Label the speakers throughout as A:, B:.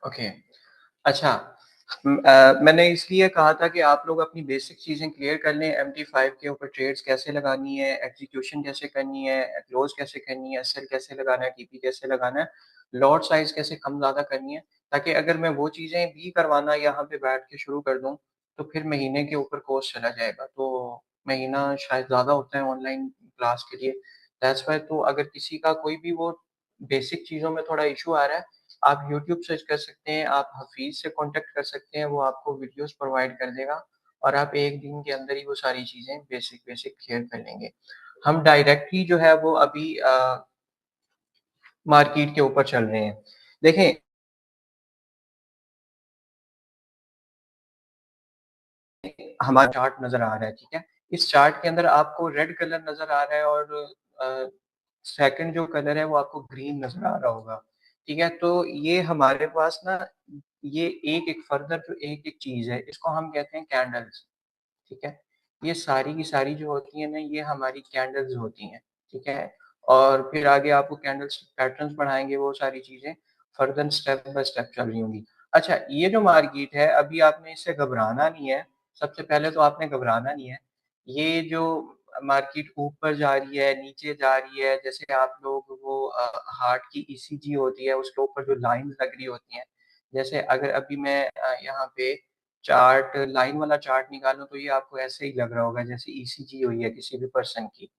A: Okay. अच्छा। मैंने इसलिए कहा था कि आप लोग अपनी बेसिक चीज़ें क्लियर कर लें, MT5 के ऊपर ट्रेड्स कैसे लगानी है, एग्जीक्यूशन कैसे करनी है, क्लोज़ कैसे करनी है, सेल कैसे लगाना है, टीपी कैसे लगाना है, लॉट साइज़ कैसे कम-ज़्यादा करनी है, ताकि अगर मैं वो चीज़ें भी करवाना यहाँ पे बैठ के शुरू कर दूँ, तो फिर महीने के ऊपर कोर्स चला जाएगा। तो महीना शायद ज़्यादा होता है ऑनलाइन क्लास के लिए, दैट्स व्हाई। तो अगर किसी का कोई भी वो बेसिक चीज़ों में थोड़ा इश्यू आ रहा है, आप यूट्यूब सर्च कर सकते हैं, आप हफ़ीज़ से कॉन्टैक्ट कर सकते हैं, वो आपको वीडियोज़ प्रोवाइड कर देगा और आप 1 दिन के अंदर ही वो सारी चीज़ें बेसिक-बेसिक क्लियर कर लेंगे। हम डायरेक्टली जो है वो अभी मार्केट के ऊपर चल रहे हैं। देखें, हमारा चार्ट नज़र आ रहा है, ठीक है? इस चार्ट के अंदर आपको रेड कलर नज़र आ रहा है और अ, सेकंड जो कलर है वो आपको ग्रीन नज़र आ रहा होगा, ठीक है? तो ये हमारे पास ना ये एक-एक फर्दर जो एक-एक चीज़ है, इसको हम कहते हैं कैंडल्स। ठीक है? ये सारी की सारी जो होती हैं ना, ये हमारी कैंडल्स होती हैं, ठीक है? और फिर आगे आपको कैंडल्स पैटर्न्स बढ़ाएँगे, वो सारी चीज़ें फर्दर स्टेप बाय स्टेप चल रही होंगी। अच्छा, ये जो मार्केट है, अभी आपने इससे घबराना नहीं है, सबसे पहले तो आपने घबराना नहीं है। ये जो मार्केट ऊपर जा रही है, नीचे जा रही है, जैसे आप लोग वो हार्ट की ईसीजी होती है, उसके ऊपर जो लाइन्स लग रही होती हैं, जैसे अगर अभी मैं यहाँ पे चार्ट लाइन वाला चार्ट निकालूँ तो ये आपको ऐसे ही लग रहा होगा जैसे ईसीजी हुई है किसी भी पर्सन की।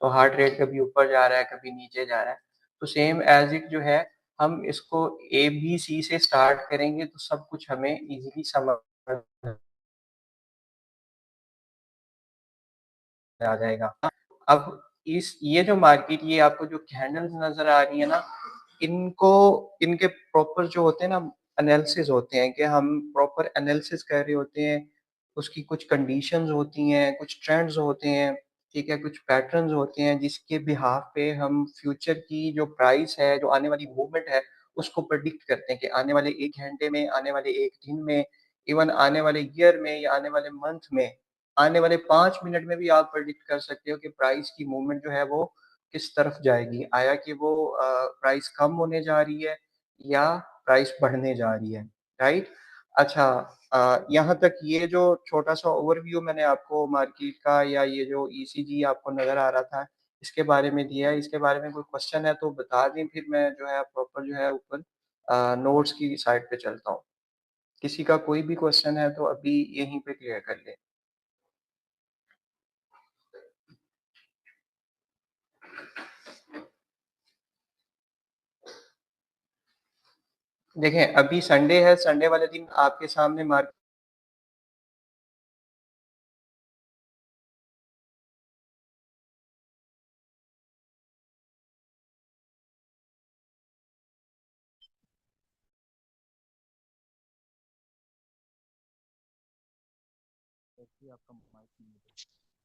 A: तो हार्ट रेट कभी ऊपर जा रहा है, कभी नीचे जा रहा है। तो सेम एज़ इट जो है, हम इसको एबीसी से स्टार्ट करेंगे तो सब कुछ हमें ईज़िली समझ आ जाएगा। अब इस ये जो मार्केट ये आपको जो कैंडल्स नज़र आ रही है ना, इनको इनके प्रॉपर जो होते हैं ना एनालिसिस होते हैं कि हम प्रॉपर एनालिसिस कर रहे होते हैं, उसकी कुछ कंडीशंस होती हैं, कुछ ट्रेंड्स होते हैं, ठीक है? कुछ पैटर्न्स होते हैं जिसके बिहाफ़ पे हम फ्यूचर की जो प्राइस है, जो आने वाली मूवमेंट है, उसको प्रेडिक्ट करते हैं कि आने वाले 1 घंटे में, आने वाले 1 दिन में, इवन आने वाले ईयर में या आने वाले मंथ में, आने वाले 5 मिनट में भी आप प्रेडिक्ट कर सकते हो कि प्राइस की मूवमेंट जो है वो किस तरफ जाएगी। आया कि वो प्राइस कम होने जा रही है या प्राइस बढ़ने जा रही है, राइट? अच्छा, यहाँ तक ये जो छोटा-सा ओवरव्यू मैंने आपको मार्केट का या ये जो ईसीजी आपको नज़र आ रहा था, इसके बारे में दिया है। इसके बारे में कोई क्वेश्चन है तो बता दें, फिर मैं जो है प्रॉपर जो है ऊपर नोट्स की साइड पे चलता हूँ। किसी का कोई भी क्वेश्चन है तो अभी यहीं पे क्लियर कर लें। देखें, अभी संडे है, संडे वाले दिन आपके सामने मार्केट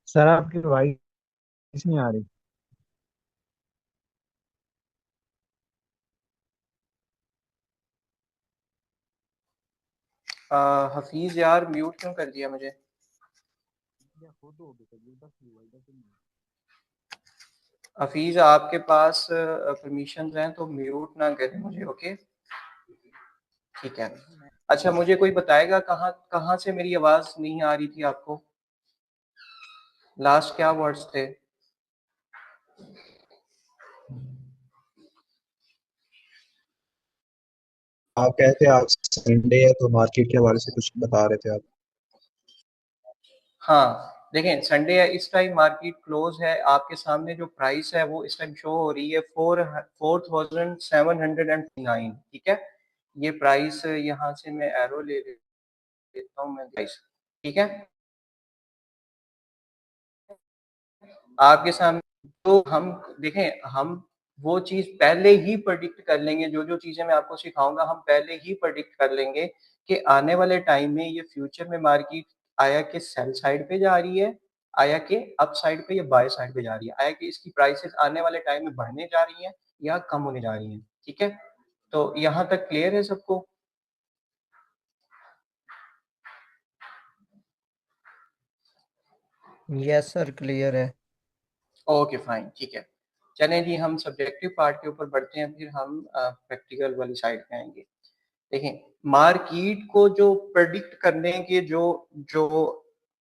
B: सर आपकी वॉइस नहीं आ रही।
A: हफीज़ यार म्यूट क्यों कर दिया मुझे? हफीज़ आपके पास परमिशंस हैं तो म्यूट ना करें मुझे, ओके? ठीक है। अच्छा, मुझे कोई बताएगा कहाँ कहाँ से मेरी आवाज़ नहीं आ रही थी आपको? लास्ट क्या वर्ड्स थे?
B: आप कहते हैं आज संडे है तो मार्केट के हवाले से कुछ बता रहे थे आप।
A: हाँ, देखें संडे है, इस टाइम मार्केट क्लोज़ है, आपके सामने जो प्राइस है वो इस टाइम शो हो रही है 4709, ठीक है? ये प्राइस यहाँ से मैं एरो ले लेता हूँ मैं प्राइस, ठीक है? आपके सामने तो हम देखें, हम वो चीज़ पहले ही प्रेडिक्ट कर लेंगे, जो-जो चीज़ें मैं आपको सिखाऊँगा हम पहले ही प्रेडिक्ट कर लेंगे कि आने वाले टाइम में ये फ्यूचर में मार्केट आया कि सेल साइड पे जा रही है, आया कि अप साइड पे या बाय साइड पे जा रही है, आया कि इसकी प्राइसेज़ आने वाले टाइम में बढ़ने जा रही हैं या कम होने जा रही हैं, ठीक है? तो यहाँ तक क्लियर है सबको?
C: यस सर, क्लियर है।
A: ओके फाइन, ठीक है। चलें जी, हम सब्जेक्टिव पार्ट के ऊपर बढ़ते हैं, फिर हम प्रैक्टिकल वाली साइड पे आएँगे। देखें, मार्केट को जो प्रेडिक्ट करने के जो जो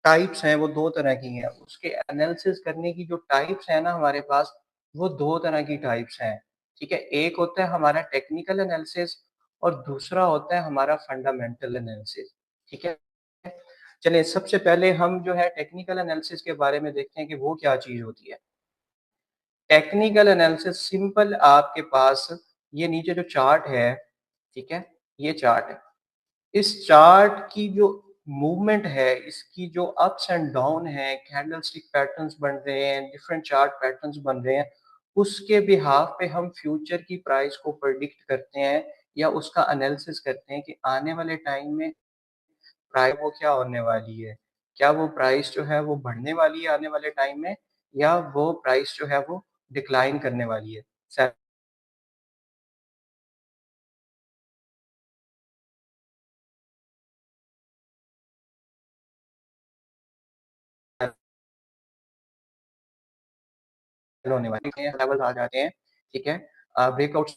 A: टाइप्स हैं, वो 2 तरह की हैं। उसके एनालिसिस करने की जो टाइप्स हैं ना हमारे पास, वो 2 तरह की टाइप्स हैं, ठीक है? एक होता है हमारा टेक्निकल एनालिसिस और दूसरा होता है हमारा फंडामेंटल एनालिसिस, ठीक है? चलिए, सबसे पहले हम जो है टेक्निकल एनालिसिस के बारे में देखते हैं कि वो क्या चीज़ होती है। टेक्निकल एनालिसिस सिंपल आपके पास ये नीचे जो चार्ट है, ठीक है? ये चार्ट है। इस चार्ट की जो मूवमेंट है, इसकी जो अप्स एंड डाउन है, कैंडलस्टिक पैटर्न्स बन रहे हैं, डिफरेंट चार्ट पैटर्न्स बन रहे हैं, उसके बिहाफ पे हम फ्यूचर की प्राइस को प्रेडिक्ट करते हैं या उसका एनालिसिस करते हैं कि आने वाले टाइम में प्राइस वो क्या होने वाली है। क्या वो प्राइस जो है वो बढ़ने वाली है आने वाले टाइम में या वो प्राइस जो है वो डिक्लाइन करने वाली है। होने वाली है, लेवल्स आ जाते हैं, ठीक है? ब्रेकआउट्स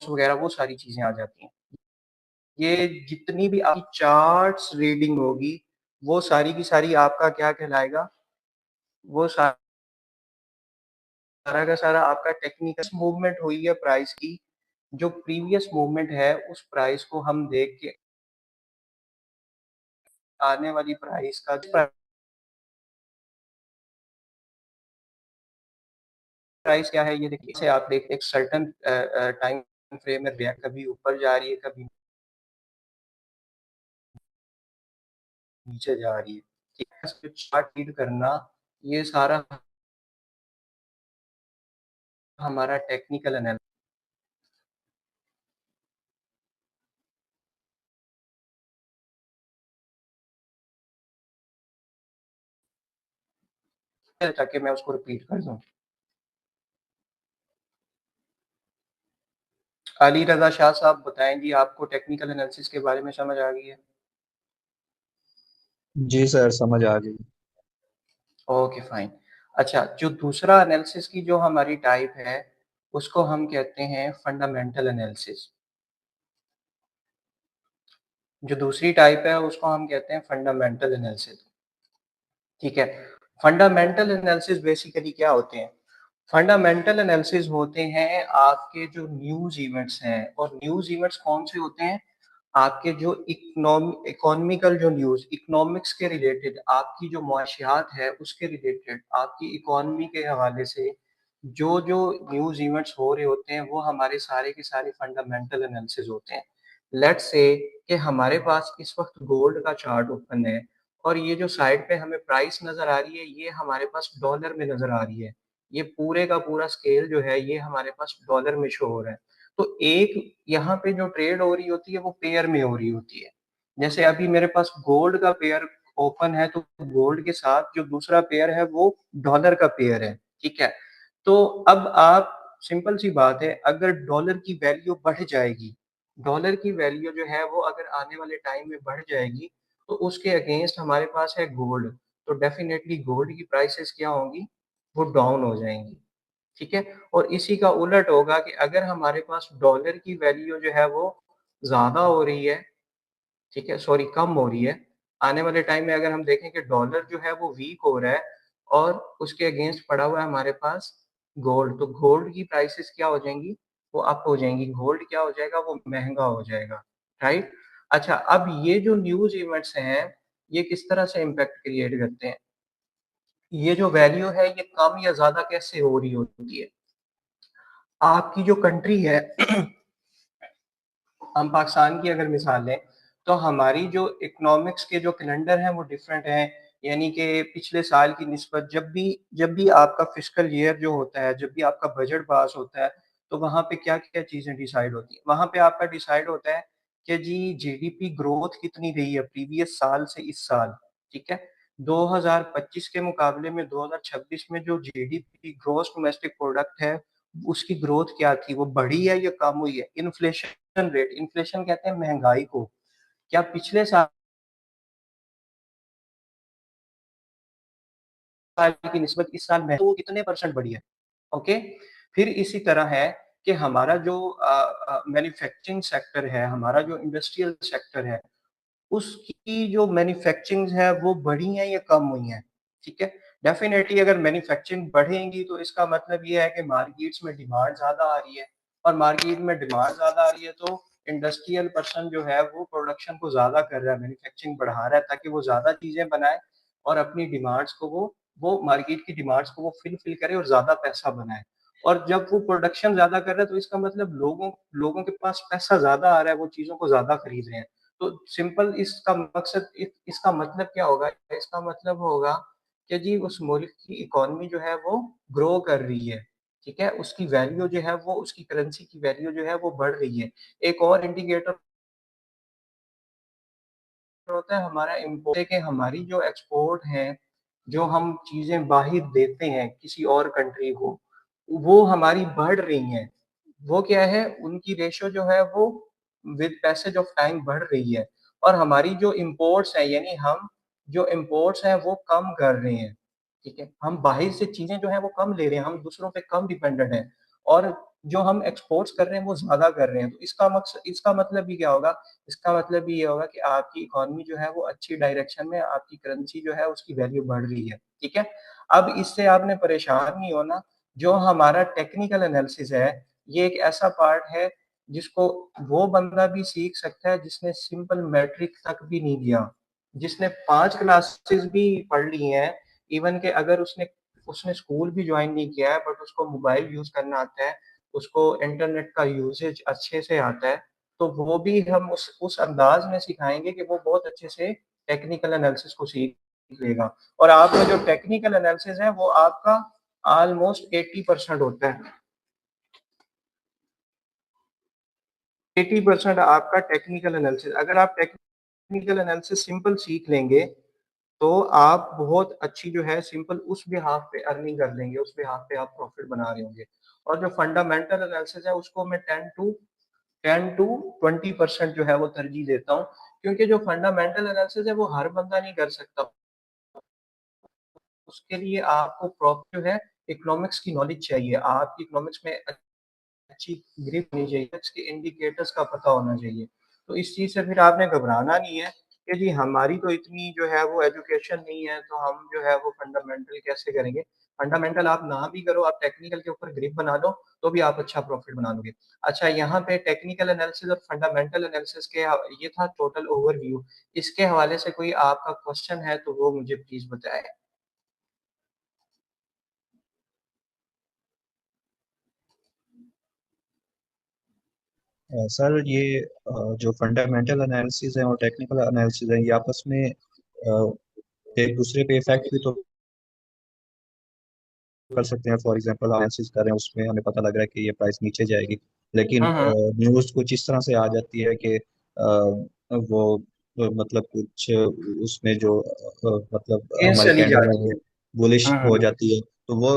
A: वगैरह वो सारी चीज़ें आ जाती हैं। ये जितनी भी आपकी चार्ट्स रीडिंग होगी, वो सारी की सारी आपका क्या कहलाएगा, वो सारा का सारा आपका टेक्निकल मूवमेंट हुई है प्राइस की, जो प्रीवियस मूवमेंट है उस प्राइस को हम देख के आने वाली प्राइस का प्राइस क्या है ये देखिए से आप देख एक सर्टेन टाइम फ्रेम में रिएक्ट कभी ऊपर जा रही है, कभी नीचे जा रही है, ठीक है? चार्ट रीड करना ये सारा हमारा टेक्निकल एनालिसिस है ताकि मैं उसको रिपीट कर दूँ। अली रज़ा शाह साहब बताएँ जी आपको टेक्निकल एनालिसिस के बारे में समझ आ गई है?
B: जी सर, समझ आ गई।
A: Okay fine. अच्छा, जो दूसरा एनालिसिस की जो हमारी टाइप है, उसको हम कहते हैं फंडामेंटल एनालिसिस। जो दूसरी टाइप है उसको हम कहते हैं फंडामेंटल एनालिसिस, ठीक है? फंडामेंटल एनालिसिस बेसिकली क्या होते हैं? फंडामेंटल एनालिसिस होते हैं आपके जो न्यूज़ इवेंट्स हैं और न्यूज़ इवेंट्स कौन से होते हैं? आपके जो इकोनॉमिकल जो न्यूज़ इकोनॉमिक्स के रिलेटेड आपकी जो मुआशियात है उसके रिलेटेड आपकी इकोनॉमी के हवाले से जो न्यूज़ इवेंट्स हो रहे होते हैं वो हमारे सारे के सारे फंडामेंटल एनालिसिस होते हैं। लेट्स से कि हमारे पास इस वक़्त गोल्ड का चार्ट ओपन है और ये जो साइड पे हमें प्राइस नज़र आ रही है ये हमारे पास डॉलर में नज़र आ रही है। ये पूरे का पूरा स्केल जो है ये हमारे पास डॉलर में शो हो रहा है। तो एक यहाँ पे जो ट्रेड हो रही होती है वो पेयर में हो रही होती है। जैसे अभी मेरे पास गोल्ड का पेयर ओपन है तो गोल्ड के साथ जो दूसरा पेयर है वो डॉलर का पेयर है, ठीक है? तो अब आप सिंपल सी बात है अगर डॉलर की वैल्यू बढ़ जाएगी, डॉलर की वैल्यू जो है वो अगर आने वाले टाइम में बढ़ जाएगी, तो उसके अगेंस्ट हमारे पास है गोल्ड, तो डेफिनिटली गोल्ड की प्राइसेज़ क्या होंगी? वो डाउन हो जाएँगी, ठीक है? और इसी का उलट होगा कि अगर हमारे पास डॉलर की वैल्यू जो है वो ज़्यादा हो रही है, ठीक है? सॉरी कम हो रही है, आने वाले टाइम में अगर हम देखें कि डॉलर जो है वो वीक हो रहा है और उसके अगेंस्ट पड़ा हुआ है हमारे पास गोल्ड, तो गोल्ड की प्राइसेज़ क्या हो जाएँगी? वो अप हो जाएँगी, गोल्ड क्या हो जाएगा? वो महँगा हो जाएगा, राइट? अच्छा, अब ये जो न्यूज़ इवेंट्स हैं, ये किस तरह से इम्पैक्ट क्रिएट करते हैं? ये जो वैल्यू है ये कम या ज़्यादा कैसे हो रही होती है? आपकी जो कंट्री है हम पाकिस्तान की अगर मिसाल लें, तो हमारी जो इकोनॉमिक्स के जो कैलेंडर हैं वो डिफरेंट हैं। यानी कि पिछले साल की निस्बत जब भी आपका फिस्कल ईयर जो होता है, जब भी आपका बजट पास होता है, तो वहाँ पे क्या-क्या चीज़ें डिसाइड होती हैं। वहाँ पे आपका डिसाइड होता है कि जी जीडीपी ग्रोथ कितनी रही है प्रीवियस साल से इस साल, ठीक है? 2025 के मुकाबले में 2026 में जो जीडीपी ग्रॉस डोमेस्टिक प्रोडक्ट है, उसकी ग्रोथ क्या थी? वो बढ़ी है या कम हुई है? इन्फ्लेशन रेट, इन्फ्लेशन कहते हैं महँगाई को। क्या पिछले साल की निस्बत इस साल में तो वो कितने परसेंट बढ़ी है? ओके? फिर इसी तरह है कि हमारा जो मैन्युफैक्चरिंग सेक्टर है, हमारा जो इंडस्ट्रियल सेक्टर है, उसकी जो मैन्युफैक्चरिंग है वो बढ़ी है या कम हुई है, ठीक है? डेफ़िनेटली अगर मैन्युफैक्चरिंग बढ़ेंगी तो इसका मतलब ये है कि मार्केट्स में डिमांड ज़्यादा आ रही है और मार्केट में डिमांड ज़्यादा आ रही है तो इंडस्ट्रियल पर्सन जो है वो प्रोडक्शन को ज़्यादा कर रहा है, मैन्युफैक्चरिंग बढ़ा रहा है ताकि वो ज़्यादा चीज़ें बनाए और अपनी डिमांड्स को वो मार्केट की डिमांड्स को वो फिल करे और ज़्यादा पैसा बनाए। और जब वो प्रोडक्शन ज़्यादा कर रहा है तो इसका मतलब लोगों लोगों के पास पैसा ज़्यादा आ रहा है, वो चीज़ों को ज़्यादा खरीद रहे हैं। तो सिंपल इसका मकसद इसका मतलब क्या होगा? इसका मतलब होगा कि जी उस मुल्क की इकोनॉमी जो है वो ग्रो कर रही है, ठीक है? उसकी वैल्यू जो है वो उसकी करेंसी की वैल्यू जो है वो बढ़ रही है। एक और इंडिकेटर होता है हमारा इम्पोर्ट कि हमारी जो एक्सपोर्ट है, जो हम चीज़ें बाहर देते हैं किसी और कंट्री को, वो हमारी बढ़ रही हैं। वो क्या है, उनकी रेशियो जो है वो विद पैसेज ऑफ टाइम बढ़ रही है और हमारी जो इम्पोर्ट्स हैं यानी हम जो इम्पोर्ट्स हैं वो कम कर रहे हैं, ठीक है? हम बाहर से चीज़ें जो हैं वो कम ले रहे हैं, हम दूसरों पे कम डिपेंडेंट हैं और जो हम एक्सपोर्ट्स कर रहे हैं वो ज़्यादा कर रहे हैं। तो इसका मतलब भी क्या होगा? इसका मतलब भी ये होगा कि आपकी इकोनॉमी जो है वो अच्छी डायरेक्शन में आपकी करेंसी जो है उसकी वैल्यू बढ़ रही है, ठीक है? अब इससे आपने परेशान नहीं होना, जो हमारा टेक्निकल एनालिसिस है, ये एक ऐसा पार्ट है जिसको वो बंदा भी सीख सकता है जिसने सिंपल मैट्रिक तक भी नहीं दिया, जिसने 5 क्लासेस भी पढ़ ली हैं, इवन कि अगर उसने उसने स्कूल भी जॉइन नहीं किया है बट उसको मोबाइल यूज़ करना आता है, उसको इंटरनेट का यूसेज अच्छे से आता है, तो वो भी हम उस अंदाज में सिखाएँगे कि वो बहुत अच्छे से टेक्निकल एनालिसिस को सीख लेगा और आपका जो टेक्निकल एनालिसिस है वो आपका ऑलमोस्ट 80% होता है। 80% आपका टेक्निकल एनालिसिस अगर आप टेक्निकल एनालिसिस सिंपल सीख लेंगे, तो आप बहुत अच्छी जो है सिंपल उस बिहाफ़ पे अर्निंग कर लेंगे, उस बिहाफ़ पे आप प्रॉफ़िट बना रहे होंगे और जो फंडामेंटल एनालिसिस है उसको मैं 10 टू 20% जो है वो तरजीह देता हूँ, क्योंकि जो फंडामेंटल एनालिसिस है वो हर बंदा नहीं कर सकता। उसके लिए आपको प्रॉपर जो है इकोनॉमिक्स की नॉलेज चाहिए। आपकी इकोनॉमिक्स में अच्छी ग्रिप होनी चाहिए, इसके इंडिकेटर्स का पता होना चाहिए। तो इस चीज़ से फिर आपने घबराना नहीं है कि जी हमारी तो इतनी जो है वो एजुकेशन नहीं है, तो हम जो है वो फंडामेंटल कैसे करेंगे? फंडामेंटल आप ना भी करो, आप टेक्निकल के ऊपर ग्रिप बना लो, तो भी आप अच्छा प्रॉफ़िट बना लोगे। अच्छा यहाँ पे टेक्निकल एनालिसिस और फंडामेंटल एनालिसिस के ये था टोटल ओवरव्यू। इसके हवाले से कोई आपका क्वेश्चन है तो वो मुझे प्लीज़ बताएँ?
B: सर ये जो फंडामेंटल एनालिसिस है और टेक्निकल एनालिसिस है ये आपस में एक दूसरे पे इफेक्ट भी तो कर सकते हैं। फॉर एग्जांपल एनालिसिस कर रहे हैं उसमें हमें पता लग रहा है कि ये प्राइस नीचे जाएगी, लेकिन
A: हुँ, हुँ।
B: न्यूज़ कुछ इस तरह से आ जाती है कि वो मतलब कुछ उसमें जो मतलब
A: अगेंस्ट
B: हमारे
A: चली
B: कैंडल है
A: जाती
B: वो
A: है।
B: बुलिश
A: हुँ,
B: हो
A: हुँ।
B: जाती है, तो वो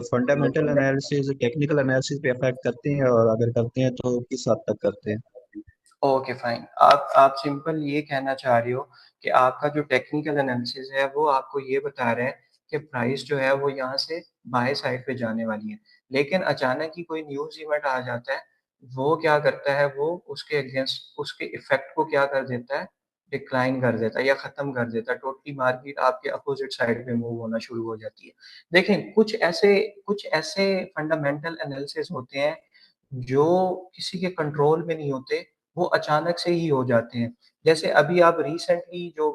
B: फंडामेंटल एनालिसिस टेक्निकल एनालिसिस पे अफेक्ट करते हैं, और अगर करते हैं तो किस हद तक करते हैं?
A: Okay fine. आप सिंपल ये कहना चाह रहे हो कि आपका जो टेक्निकल एनालिसिस है वो आपको ये बता रहा है कि प्राइस जो है वो यहाँ से बाएँ साइड पे जाने वाली है। लेकिन अचानक ही कोई न्यूज़ इवेंट आ जाता है, वो क्या करता है वो उसके अगेंस्ट उसके इफ़ेक्ट को क्या कर देता है, डिक्लाइन कर देता है या ख़त्म कर देता है। टोटली मार्केट आपके अपोज़िट साइड पे मूव होना शुरू हो जाती है। देखें कुछ ऐसे फंडामेंटल एनालिसिस होते हैं जो किसी के कंट्रोल में नहीं होते, वो अचानक से ही हो जाते हैं। जैसे अभी आप रिसेंटली जो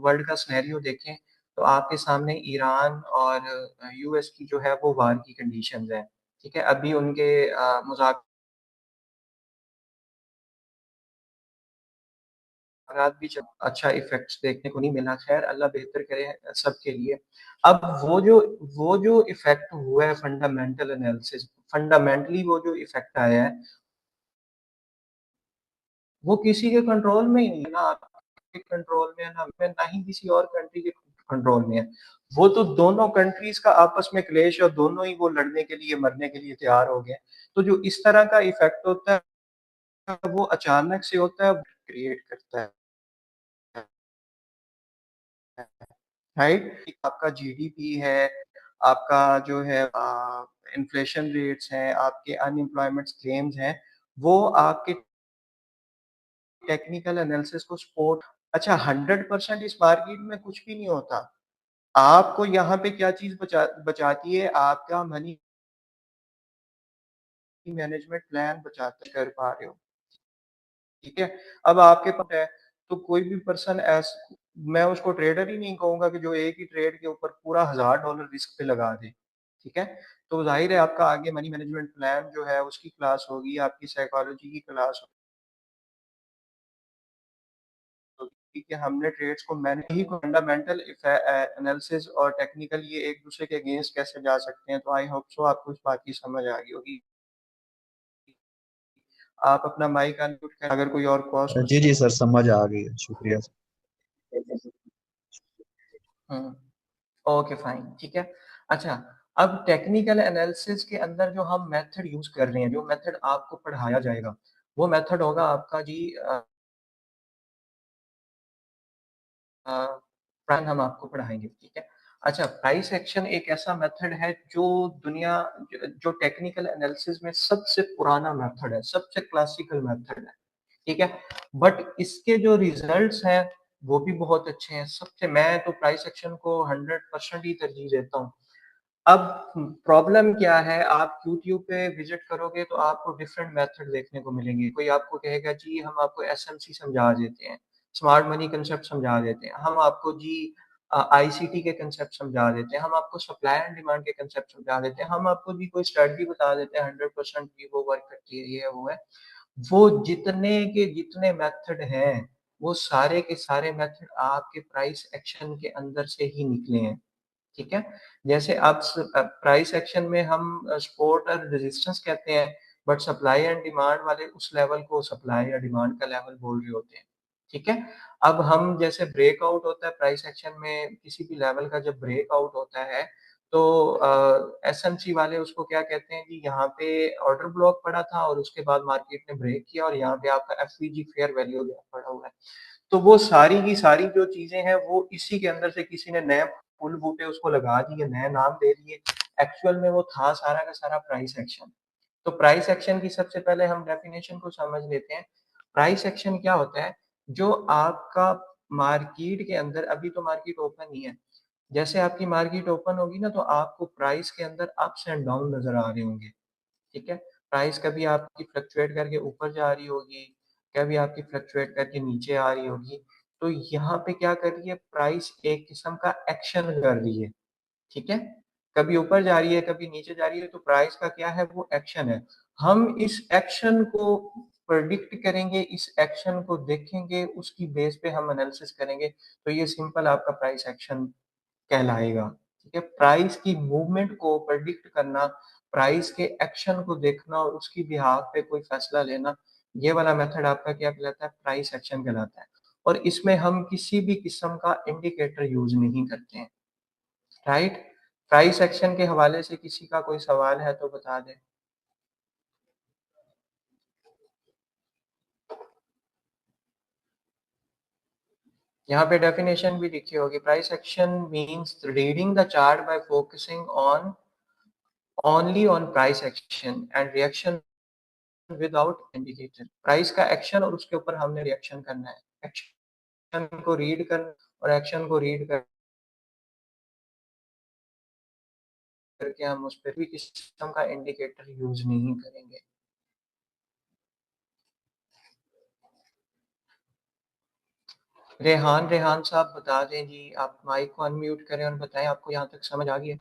A: वर्ल्ड का सिनेरियो देखें, तो आपके सामने ईरान और यूएस की जो है वो वार की कंडीशंस हैं, ठीक है? अभी उनके मुज़ाकरात भी चल अच्छा इफ़ेक्ट्स देखने को नहीं मिला, ख़ैर अल्लाह बेहतर करे सबके लिए। अब वो जो इफ़ेक्ट हुआ है फंडामेंटल एनालिसिस फंडामेंटली वो जो इफ़ेक्ट आया है वो किसी के कंट्रोल में ही नहीं है, ना आपके कंट्रोल में है, ना ही किसी और कंट्री के कंट्रोल में है। वो तो दोनों कंट्रीज़ का आपस में क्लैश और दोनों ही वो लड़ने के लिए, मरने के लिए तैयार हो गए हैं। तो जो इस तरह का इफ़ेक्ट होता है, वो अचानक से होता है, क्रिएट करता है, राइट? आपका जीडीपी है आपका जो है इन्फ्लेशन रेट्स हैं, आपके अनएम्प्लॉयमेंट क्लेम्स हैं, वो आपके टेक्निकल एनालिसिस को सपोर्ट। अच्छा, 100% इस मार्केट में कुछ भी नहीं होता। आपको यहाँ पे क्या चीज़ बचाती है, आपका मनी मैनेजमेंट प्लान बचाते कर पा रहे हो, ठीक है? अब आपके पास है, तो कोई भी पर्सन मैं उसको ट्रेडर ही नहीं कहूँगा कि जो एक ही ट्रेड के ऊपर पूरा $1000 रिस्क पे लगा दे, ठीक है? तो ज़ाहिर है आपका आगे मनी मैनेजमेंट प्लान जो है उसकी क्लास होगी, आपकी साइकोलॉजी की क्लास होगी कि हमने ट्रेड्स को मैनेज ही फंडामेंटल एनालिसिस और टेक्निकल ये एक दूसरे के अगेंस्ट कैसे जा सकते हैं। तो आई होप सो आपको इस बात की समझ आ गई होगी। आप अपना माइक अनम्यूट करें अगर कोई और क्रॉस
B: जी जी
A: क्वेश्चन
B: सर, समझ आ गई है, शुक्रिया सर।
A: हुँ, ओके फाइन, ठीक है। अच्छा, अब टेक्निकल एनालिसिस के अंदर जो हम मेथड यूज़ कर रहे हैं, जो मेथड आपको पढ़ाया जाएगा, वो मेथड होगा आपका जी अ, प्लान हम आपको पढ़ाएँगे, ठीक है। अच्छा, प्राइस एक्शन एक ऐसा मेथड है जो दुनिया जो टेक्निकल एनालिसिस में सबसे पुराना मेथड है, सबसे क्लासिकल मेथड है, ठीक है। बट इसके जो रिजल्ट्स हैं, वो भी बहुत अच्छे हैं। सबसे मैं तो प्राइस एक्शन को 100% ही तरजीह देता हूँ। अब प्रॉब्लम क्या है, आप यूट्यूब पे विज़िट करोगे तो आपको डिफरेंट मेथड देखने को मिलेंगे। कोई आपको कहेगा जी हम आपको एसएमसी समझा देते हैं, स्मार्ट मनी कांसेप्ट समझा देते हैं। हम आपको जी आईसीटी के कांसेप्ट समझा देते हैं, हम आपको सप्लाई एंड डिमांड के कांसेप्ट समझा देते हैं, हम आपको जी कोई स्ट्रैटेजी बता देते हैं 100% की वो वर्क करती है, ये है, वो है। वो जितने के जितने मेथड हैं, वो सारे के सारे मेथड आपके प्राइस एक्शन के अंदर से ही निकले हैं। ठीक है? जैसे आप प्राइस एक्शन में हम सपोर्ट और रेजिस्टेंस कहते हैं, बट सप्लाई एंड डिमांड वाले उस लेवल को सप्लाई या डिमांड का लेवल बोल रहे होते हैं, ठीक है? अब हम जैसे ब्रेकआउट होता है प्राइस एक्शन में किसी भी लेवल का जब ब्रेकआउट होता है, तो एसएमसी वाले उसको क्या कहते हैं कि यहाँ पे ऑर्डर ब्लॉक पड़ा था और उसके बाद मार्केट ने ब्रेक किया और यहाँ पे आपका एफवीजी फेयर वैल्यू गैप पड़ा हुआ है। तो वो सारी की सारी जो चीज़ें हैं वो इसी के अंदर से किसी ने नए फूल-बूटे उसको लगा दिए, नए नाम दे दिए। एक्चुअल में वो था सारा का सारा प्राइस एक्शन। तो प्राइस एक्शन की सबसे पहले हम डेफिनेशन को समझ लेते हैं। प्राइस एक्शन क्या होता है? जो आपका मार्केट के अंदर अभी तो मार्केट ओपन ही है। जैसे आपकी मार्केट ओपन होगी ना तो आपको प्राइस के अंदर अप्स एंड डाउन नज़र आ रहे होंगे। ठीक है? प्राइस कभी आपकी फ्लक्चुएट करके ऊपर जा रही होगी, कभी आपकी फ्लक्चुएट करके नीचे आ रही होगी। तो यहाँ पे क्या कर रही है प्राइस एक किस्म का एक्शन कर रही है, ठीक है? कभी ऊपर जा रही है, कभी नीचे जा रही है तो प्राइस का क्या है वो एक्शन है। हम इस एक्शन को प्रेडिक्ट करेंगे, इस एक्शन को देखेंगे, उसकी बेस पे हम एनालिसिस करेंगे, तो ये सिंपल आपका प्राइस एक्शन कहलाएगा, ठीक है? प्राइस की मूवमेंट को प्रेडिक्ट करना, प्राइस के एक्शन को देखना और उसकी बिहाफ पे कोई फैसला लेना, ये वाला मेथड आपका क्या कहलाता है? प्राइस एक्शन कहलाता है। और इसमें हम किसी भी किस्म का इंडिकेटर यूज़ नहीं करते हैं, राइट? प्राइस एक्शन के हवाले से किसी का कोई सवाल है तो बता दें। यहाँ पे डेफिनेशन भी लिखी होगी, price action means reading the chart by focusing on only on price action and reaction without indicator. Price का एक्शन और उसके ऊपर हमने रिएक्शन करना है। एक्शन को रीड करना और एक्शन को रीड करके हम उस पर भी किसी किस्म का इंडिकेटर यूज नहीं करेंगे। रेहान रेहान साहब बता दें जी, आप माइक को अनम्यूट करें और बताएं आपको यहाँ तक समझ आ गई है।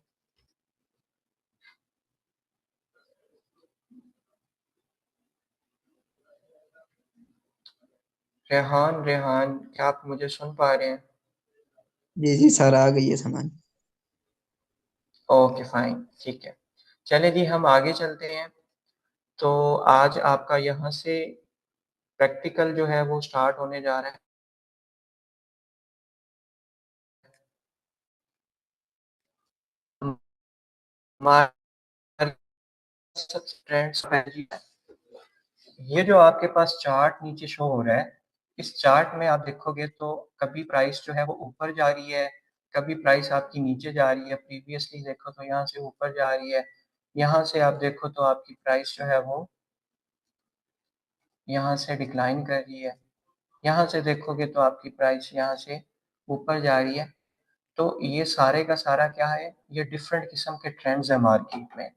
A: रेहान रेहान क्या आप मुझे सुन पा रहे हैं?
C: जी जी सर, आ गई है समझ।
A: ओके फाइन, ठीक है। चलिए जी हम आगे चलते हैं। तो आज आपका यहाँ से प्रैक्टिकल जो है वो स्टार्ट होने जा रहा है। ट्रेंड्स ये जो आपके पास चार्ट नीचे शो हो रहा है, इस चार्ट में आप देखोगे तो कभी प्राइस जो है वो ऊपर जा रही है, कभी प्राइस आपकी नीचे जा रही है, प्रीवियसली देखो तो यहाँ से ऊपर जा रही है, यहाँ से आप देखो तो आपकी प्राइस जो है वो यहाँ से डिक्लाइन कर रही है, यहाँ से देखोगे तो आपकी प्राइस यहाँ से ऊपर जा रही है। तो ये सारे का सारा क्या है, ये डिफरेंट किस्म के ट्रेंड्स है मार्केट में,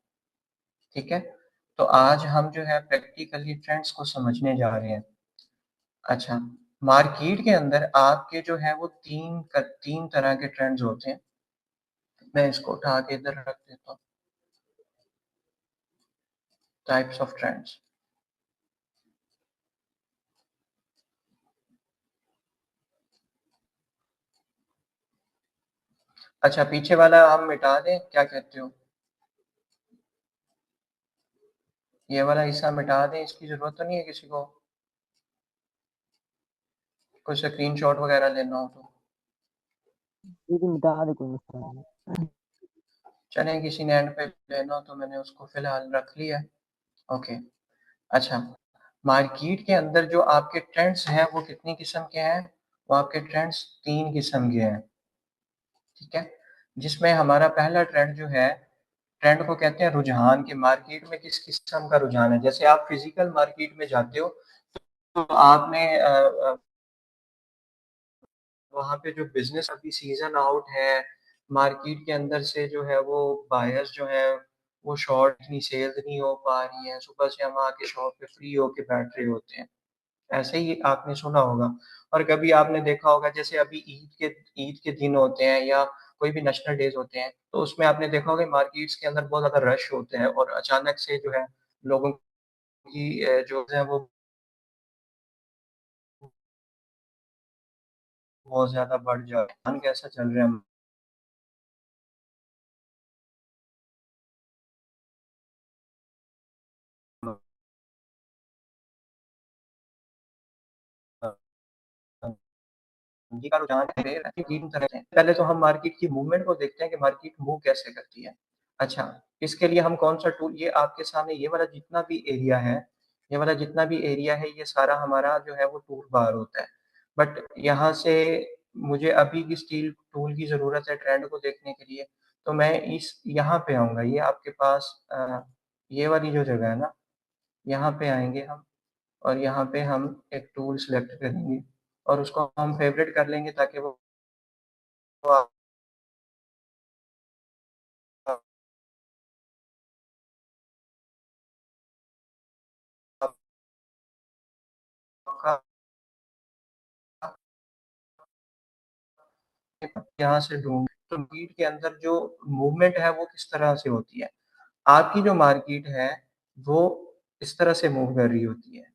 A: ठीक है। तो आज हम जो है प्रैक्टिकली ट्रेंड्स को समझने जा रहे हैं। अच्छा, मार्केट के अंदर आपके जो है वो तीन तरह के ट्रेंड्स होते हैं। मैं इसको उठा के इधर रख देता हूँ, टाइप्स ऑफ ट्रेंड्स। अच्छा, पीछे वाला हम मिटा दें, क्या कहते हो? ये वाला हिस्सा मिटा दें, इसकी जरूरत तो नहीं है किसी को, कोई स्क्रीनशॉट वगैरह लेना हो तो।
D: ठीक है, मिटा दे, कोई मसला नहीं।
A: चलें, किसी ने एंड पे लेना हो तो मैंने उसको फिलहाल रख लिया। ओके। अच्छा, मार्केट के अंदर जो आपके ट्रेंड्स हैं वो कितनी किस्म के हैं? वो आपके ट्रेंड्स 3 किस्म के हैं, ठीक है। जिसमें हमारा पहला ट्रेंड जो है, ट्रेंड को कहते हैं रुझान, के मार्केट में किस किस्म का रुझान है। जैसे आप फिजिकल मार्केट में जाते हो तो आपने वहाँ पे जो बिजनेस अभी सीजन आउट है, मार्केट के अंदर से जो है वो बायर्स जो है वो शॉर्ट, इतनी सेल्स नहीं हो पा रही है, सुबह से हम आके शॉप पे फ्री होके बैठ रहे होते हैं, ऐसे ही आपने सुना होगा। और कभी आपने देखा होगा जैसे अभी ईद के दिन होते हैं या कोई भी नेशनल डेज होते हैं, तो उसमें आपने देखा होगा मार्केट्स के अंदर बहुत ज़्यादा रश होते हैं और अचानक से जो है लोगों की जो है वो बहुत ज़्यादा बढ़ जाता है। कैसा चल रहा है? मंदी का रुझान है, तीन तरह से है। पहले तो हम मार्केट की मूवमेंट को देखते हैं कि मार्केट मूव कैसे करती है। अच्छा, इसके लिए हम कौन सा टूल, ये आपके सामने ये वाला जितना भी एरिया है, ये वाला जितना भी एरिया है, ये सारा हमारा जो है वो टूल बार होता है। बट यहाँ से मुझे अभी की स्टील टूल की ज़रूरत है ट्रेंड को देखने के लिए, तो मैं इस यहाँ पे आऊँगा, ये आपके पास ये वाली जो जगह है ना, यहाँ पे आएँगे हम और यहाँ पे हम एक टूल सेलेक्ट करेंगे और उसको हम फेवरेट कर लेंगे ताकि वो आपका यहाँ से ढूँढ, तो मार्केट के अंदर जो मूवमेंट है वो किस तरह से होती है। आपकी जो मार्केट है वो इस तरह से मूव कर रही होती है,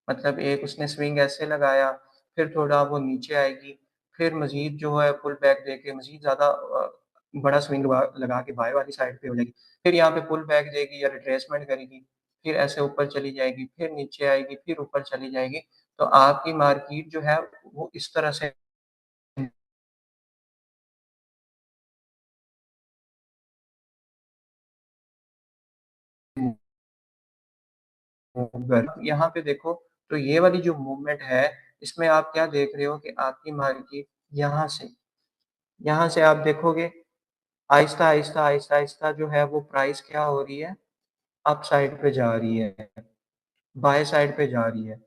A: मतलब एक उसने स्विंग ऐसे लगाया, फिर थोड़ा वो नीचे आएगी, फिर मज़ीद जो है पुल बैक देके मज़ीद ज़्यादा बड़ा स्विंग लगा के बाएँ वाली साइड पे हो जाएगी। फिर यहाँ पे पुल बैक देगी या रिट्रेसमेंट करेगी, फिर ऐसे ऊपर चली जाएगी, फिर नीचे आएगी, फिर ऊपर चली जाएगी। तो आपकी मार्केट जो है वो इस तरह से यहाँ पे देखो, तो ये वाली जो मूवमेंट है, इसमें आप क्या देख रहे हो कि आपकी मार्केट यहाँ से आप देखोगे आहिस्ता, आहिस्ता, आहिस्ता, आहिस्ता जो है वो प्राइस क्या हो रही है, अप साइड पे जा रही है, बाएँ साइड पे जा रही है।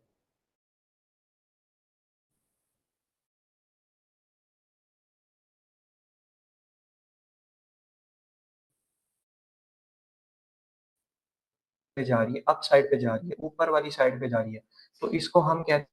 A: पे जा रही है, अप साइड पे जा रही है, ऊपर वाली साइड पे जा रही है। तो इसको हम कहते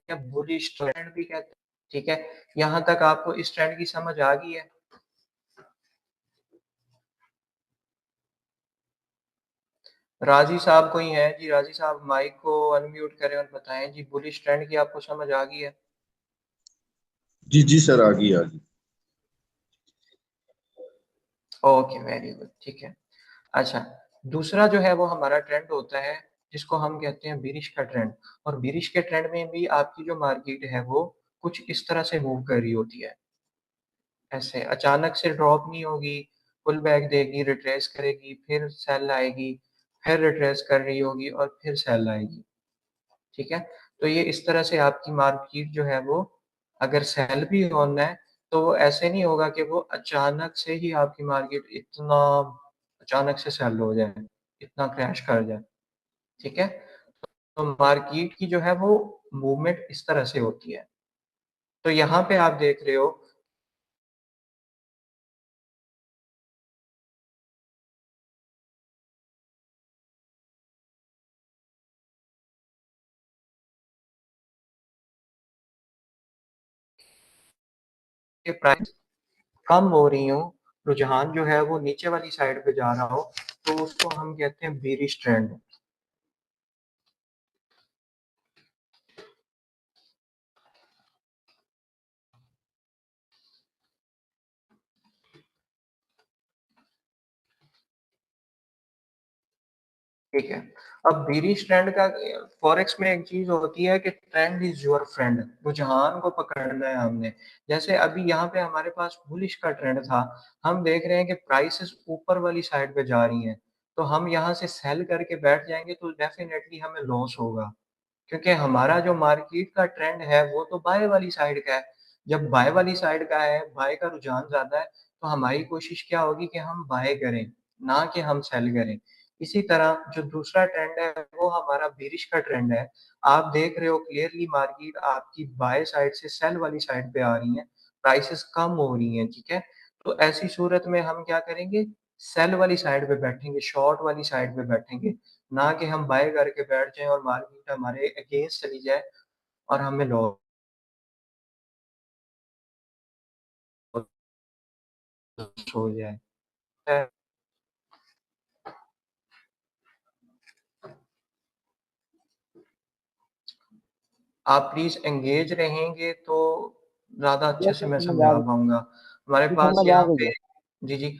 A: हैं बुलिश ट्रेंड भी कहते हैं, ठीक है? यहाँ तक आपको इस ट्रेंड की समझ आ गई है? राज़ी साहब कोई हैं जी? राज़ी साहब माइक को अनम्यूट करें और बताएँ जी, बुलिश ट्रेंड की आपको समझ आ गई है?
E: जी जी सर, आ गई आ गई।
A: ओके, वेरी गुड, ठीक है। अच्छा, दूसरा जो है वो हमारा ट्रेंड होता है जिसको हम कहते हैं बेरिश का ट्रेंड। और बेरिश के ट्रेंड में भी आपकी जो मार्केट है वो कुछ इस तरह से मूव कर रही होती है, ऐसे अचानक से ड्रॉप नहीं होगी, पुल बैक देगी, रिट्रेस करेगी, फिर सेल आएगी, फिर रिट्रेस कर रही होगी और फिर सेल आएगी। ठीक है? तो ये इस तरह से आपकी मार्केट जो है वो अगर सेल भी होना है तो वो ऐसे नहीं होगा कि वो अचानक से ही आपकी मार्केट इतना अचानक से सेल हो जाए, इतना क्रैश कर जाए। ठीक है? तो मार्केट की जो है वो मूवमेंट इस तरह से होती है। तो यहाँ पे आप देख रहे हो कि प्राइस कम हो रही हो, रुझान जो है वो नीचे वाली साइड पे जा रहा हो, तो उसको हम कहते हैं बेरिश ट्रेंड। ठीक है? अब बेरिश ट्रेंड का फॉरेक्स में एक चीज होती है कि ट्रेंड इज योर फ्रेंड, रुझान को पकड़ना है हमने। जैसे अभी यहाँ पे हमारे पास बुलिश का ट्रेंड था, हम देख रहे हैं कि प्राइसेस ऊपर वाली साइड पे जा रही हैं, तो हम यहाँ से सेल करके बैठ जाएंगे तो डेफिनेटली हमें लॉस होगा, क्योंकि हमारा जो मार्केट का ट्रेंड है वो तो बाय वाली साइड का है। जब बाय वाली साइड का है, बाय का रुझान ज्यादा है, तो हमारी कोशिश क्या होगी कि हम बाय करें, ना कि हम सेल करें। इसी तरह जो दूसरा ट्रेंड है वो हमारा बेरिश का ट्रेंड है। आप देख रहे हो क्लियरली मार्केट आपकी बाय साइड से सेल वाली साइड पे आ रही है, प्राइसेस कम हो रही हैं। ठीक है? तो ऐसी सूरत में हम क्या करेंगे, सेल वाली साइड पे बैठेंगे, शॉर्ट वाली साइड पे बैठेंगे, ना कि हम बाय करके बैठ जाएं और मार्केट हमारे अगेंस्ट चली जाए और हमें लॉस हो जाए। आप प्लीज एंगेज रहेंगे तो ज्यादा अच्छे
D: यस
A: से
D: सर,
A: मैं
D: समझ आ
A: समझा
D: गई।
A: पाऊंगा। हमारे
D: जी
A: पास
D: समझ आ
A: यहाँ
D: गई
A: पे
D: है।
A: जी जी,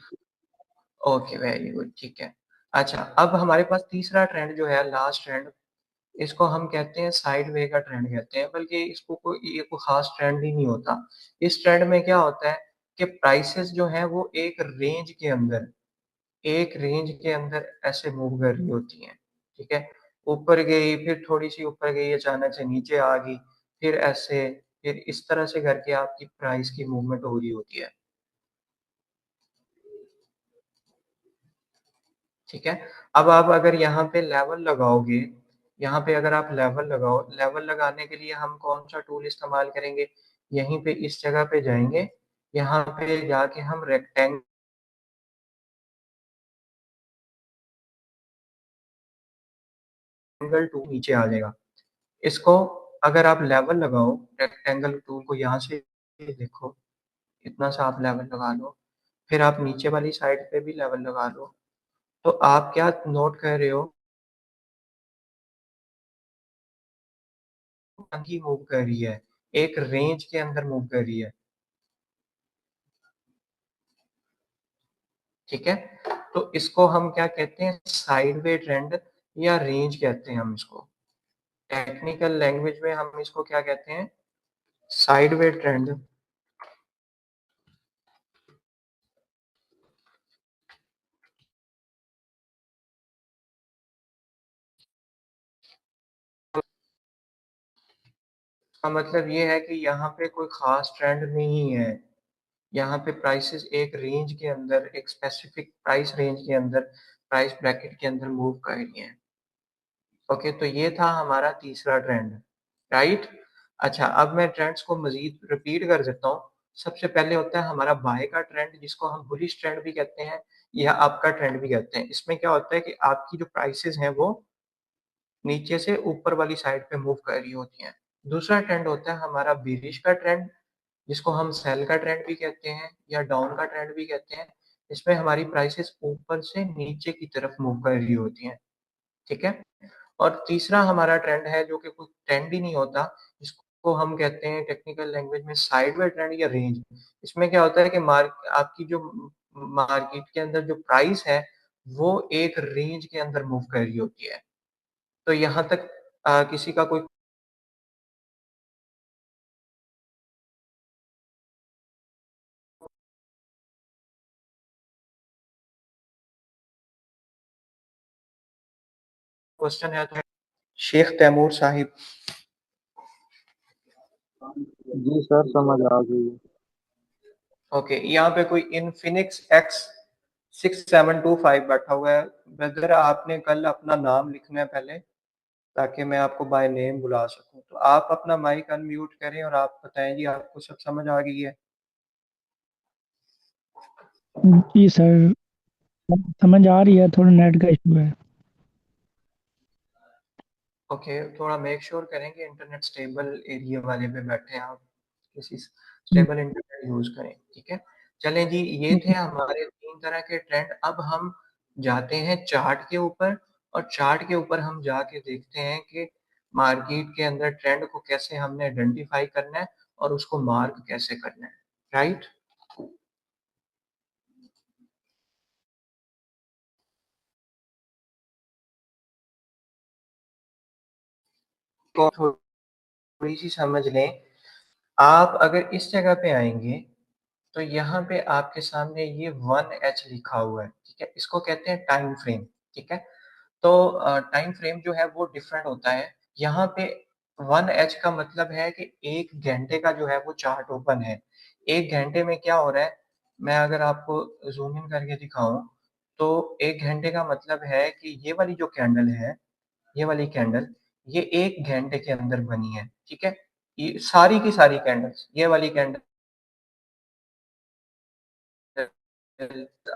A: ओके वेरी गुड, ठीक है। अच्छा, अब हमारे पास तीसरा ट्रेंड जो है, लास्ट ट्रेंड, इसको हम कहते हैं साइड वे का ट्रेंड कहते हैं, बल्कि इसको कोई ये कोई खास ट्रेंड ही नहीं होता। इस ट्रेंड में क्या होता है कि प्राइसेस जो है वो एक रेंज के अंदर ऐसे मूव कर रही होती हैं। ठीक है? ऊपर गई, फिर थोड़ी सी ऊपर गई, अचानक से नीचे आ गई, फिर ऐसे, फिर इस तरह से करके आपकी प्राइस की मूवमेंट हो रही होती है। ठीक है? अब आप अगर यहाँ पे लेवल लगाओगे, यहाँ पे अगर आप लेवल लगाओ, लेवल लगाने के लिए हम कौन सा टूल इस्तेमाल करेंगे, यहीं पे इस जगह पे जाएंगे, यहाँ पे जाके हम रेक्टेंगल टूल नीचे आ जाएगा। इसको अगर आप लेवल लगाओ, रेक्टेंगल टूल को यहाँ से देखो, इतना सा आप लेवल लगा लो, फिर आप नीचे वाली साइड पे भी लेवल लगा लो, तो आप क्या नोट कर रहे हो, की मूव कर रही है, एक रेंज के अंदर मूव कर रही है। ठीक है? तो इसको हम क्या कहते हैं, साइडवे ट्रेंड या रेंज कहते हैं हम इसको। टेक्निकल लैंग्वेज में हम इसको क्या कहते हैं, साइडवे ट्रेंड। का मतलब ये है कि यहाँ पे कोई खास ट्रेंड नहीं है, यहाँ पे प्राइसेस एक रेंज के अंदर, एक स्पेसिफिक प्राइस रेंज के अंदर, प्राइस ब्रैकेट के अंदर मूव कर रही हैं। ओके, तो ये था हमारा तीसरा ट्रेंड, राइट? अच्छा, अब मैं ट्रेंड्स को मजीद रिपीट कर देता हूँ। सबसे पहले होता है हमारा बाय का ट्रेंड, जिसको हम बुलिश ट्रेंड भी कहते हैं या अप का ट्रेंड भी कहते हैं। इसमें क्या होता है कि आपकी जो प्राइसेस हैं वो नीचे से ऊपर वाली साइड पे मूव कर रही होती हैं। दूसरा ट्रेंड होता है हमारा बेरिश का ट्रेंड, जिसको हम सेल का ट्रेंड भी कहते हैं या डाउन का ट्रेंड भी कहते हैं। इसमें हमारी प्राइसेस ऊपर से नीचे की तरफ मूव कर रही होती हैं। ठीक है? और तीसरा हमारा ट्रेंड है जो कि कोई ट्रेंड ही नहीं होता, जिसको हम कहते हैं टेक्निकल लैंग्वेज में साइडवे ट्रेंड या रेंज। इसमें क्या होता है कि आपकी जो मार्केट के अंदर जो प्राइस है वो एक रेंज के अंदर मूव कर रही होती है। तो यहाँ तक किसी का कोई क्वेश्चन है तो शेख तैमूर साहिब।
D: जी सर समझ आ गई।
A: ओके, यहाँ पे कोई इनफिनिक्स एक्स 6725 बैठा हुआ है। ब्रदर आपने कल अपना नाम लिखना है पहले, ताकि मैं आपको बाय नेम बुला सकूं। तो आप अपना माइक अनम्यूट करें और आप बताएं जी, आपको सब समझ आ गई है?
F: जी सर, समझ आ रही है, थोड़ा नेट का इशू है।
A: ओके, थोड़ा मेक श्योर करें कि इंटरनेट स्टेबल एरिया वाले पे बैठे हैं आप, किसी स्टेबल इंटरनेट यूज करें, ठीक है? चलें जी, ये थे हमारे 3 तरह के ट्रेंड। अब हम जाते हैं चार्ट के ऊपर, और चार्ट के ऊपर हम जाके देखते हैं कि मार्केट के अंदर ट्रेंड को कैसे हमने आइडेंटिफाई करना है और उसको मार्क कैसे करना है, राइट? तो थोड़ी सी समझ लें। आप अगर इस जगह पे आएंगे तो यहाँ पे आपके सामने ये 1H लिखा हुआ है, ठीक है? इसको कहते हैं टाइम फ्रेम, ठीक है? तो टाइम फ्रेम जो है वो डिफरेंट होता है। यहाँ पे 1H का मतलब है कि 1 घंटे का जो है वो चार्ट ओपन है। 1 घंटे में क्या हो रहा है, मैं अगर आपको जूम इन करके दिखाऊं, तो 1 घंटे का मतलब है कि ये वाली जो कैंडल है, ये वाली कैंडल, ये 1 घंटे के अंदर बनी है, ठीक है? ये सारी की सारी कैंडल्स, ये वाली कैंडल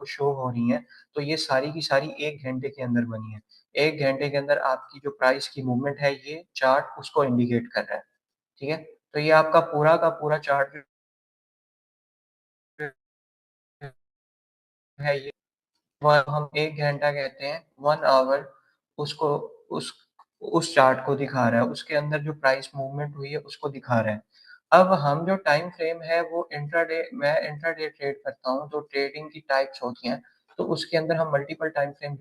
A: शो हो रही हैं, तो ये सारी की सारी 1 घंटे के अंदर बनी है। 1 घंटे के अंदर आपकी जो प्राइस की मूवमेंट है, ये चार्ट उसको इंडिकेट कर रहा है, ठीक है? तो ये आपका पूरा का पूरा चार्ट है, ये हम 1 घंटा कहते हैं, 1 आवर उसको, उस उस चार्ट को दिखा रहा है, उसके अंदर जो प्राइस मूवमेंट हुई है उसको दिखा रहा है। अब हम जो टाइम फ्रेम है वो इंट्राडे, मैं इंट्राडे ट्रेड करता हूँ, तो ट्रेडिंग की टाइप्स होती हैं, तो उसके अंदर हम मल्टीपल टाइम फ्रेम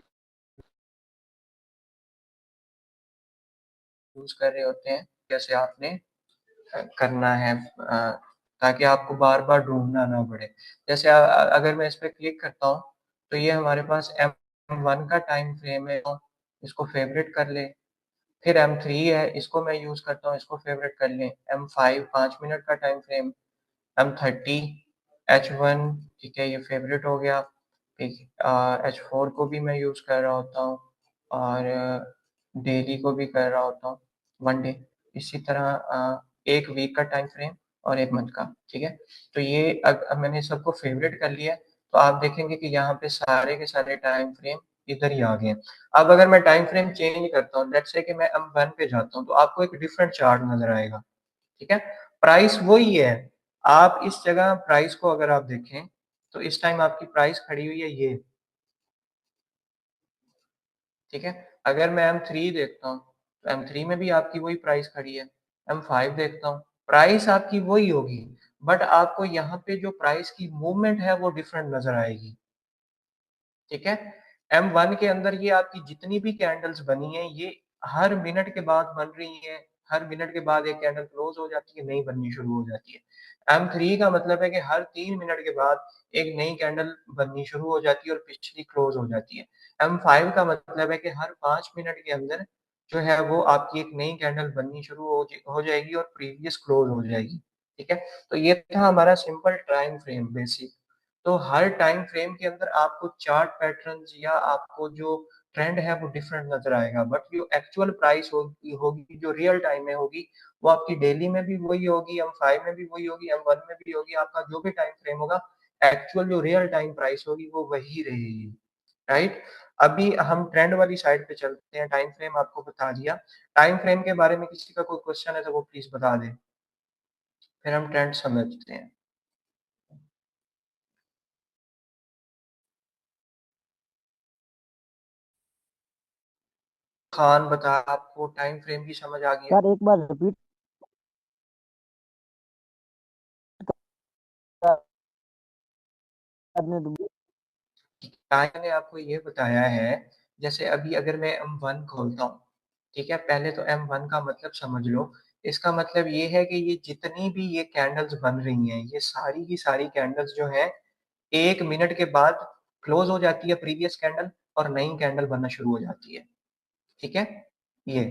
A: यूज कर रहे होते हैं। जैसे आपने करना है, ताकि आपको बार बार ढूंढना ना पड़े। जैसे अगर मैं इस पर क्लिक करता हूँ, तो ये हमारे पास M1 का टाइम फ्रेम है, इसको फेवरेट कर ले। फिर M3 है, इसको मैं यूज करता हूँ, इसको फेवरेट कर लें। M5 5 मिनट का टाइम फ्रेम, M30 H1, ठीक है, ये फेवरेट हो गया। ठीक, H4 को भी मैं यूज कर रहा होता हूँ, और डेली को भी कर रहा होता हूँ, 1 डे। इसी तरह 1 वीक का टाइम फ्रेम और 1 मंथ का, ठीक है? तो ये अब मैंने सबको फेवरेट कर लिया है, तो आप देखेंगे कि यहाँ पे सारे के सारे टाइम फ्रेम इधर ही आ गए हैं। अब अगर मैं टाइम फ्रेम चेंज करता हूँ, लेट्स से कि मैं M1 पे जाता हूँ, तो आपको एक डिफरेंट चार्ट नजर आएगा, ठीक है? प्राइस वही है। आप इस जगह प्राइस को अगर आप देखें, तो इस टाइम आपकी प्राइस खड़ी हुई है ये, ठीक है? अगर मैं M3 देखता हूँ, तो M3 में भी आपकी वही प्राइस खड़ी है। M5 देखता हूँ, प्राइस आपकी वही होगी, बट आपको यहाँ पे जो प्राइस की मूवमेंट है वो डिफरेंट नजर आएगी, ठीक है? M1 के अंदर ये आपकी जितनी भी कैंडल्स बनी है, ये हर मिनट के बाद बन रही है, हर मिनट के बाद एक कैंडल क्लोज हो जाती है, नई बननी शुरू हो जाती है। M3 का मतलब है कि हर 3 मिनट के बाद एक नई कैंडल बननी शुरू हो जाती है और पिछली क्लोज हो जाती है। M5 का मतलब है कि हर 5 मिनट के अंदर जो है वो आपकी एक नई कैंडल बननी शुरू हो जाएगी और प्रीवियस क्लोज हो जाएगी, ठीक है? तो ये था हमारा सिंपल टाइम फ्रेम बेसिक। तो हर टाइम फ्रेम के अंदर आपको चार्ट पैटर्न्स या आपको जो ट्रेंड है वो डिफरेंट नजर आएगा, बट जो एक्चुअल प्राइस होगी जो रियल टाइम में होगी, वो आपकी डेली में भी वही होगी, M5 में भी वही होगी, M1 में भी होगी। आपका जो भी टाइम फ्रेम होगा, एक्चुअल जो रियल टाइम प्राइस होगी वो वही रहेगी, राइट? अभी हम ट्रेंड वाली साइड पे चलते हैं। टाइम फ्रेम आपको बता दिया। टाइम फ्रेम के बारे में किसी का कोई क्वेश्चन है तो वो प्लीज बता दें, फिर हम ट्रेंड समझते हैं। खान बता, आपको टाइम फ्रेम की समझ आ गई है?
D: सर एक बार रिपीट करने दो।
A: मैंने आपको ये बताया है, जैसे अभी अगर मैं M1 खोलता हूँ, ठीक है, पहले तो M1 का मतलब समझ लो। इसका मतलब ये है कि ये जितनी भी ये कैंडल्स बन रही हैं, ये सारी की सारी कैंडल्स जो है 1 मिनट के बाद क्लोज हो जाती है प्रीवियस कैंडल और नई कैंडल बनना शुरू हो जाती है। ठीक है, ये।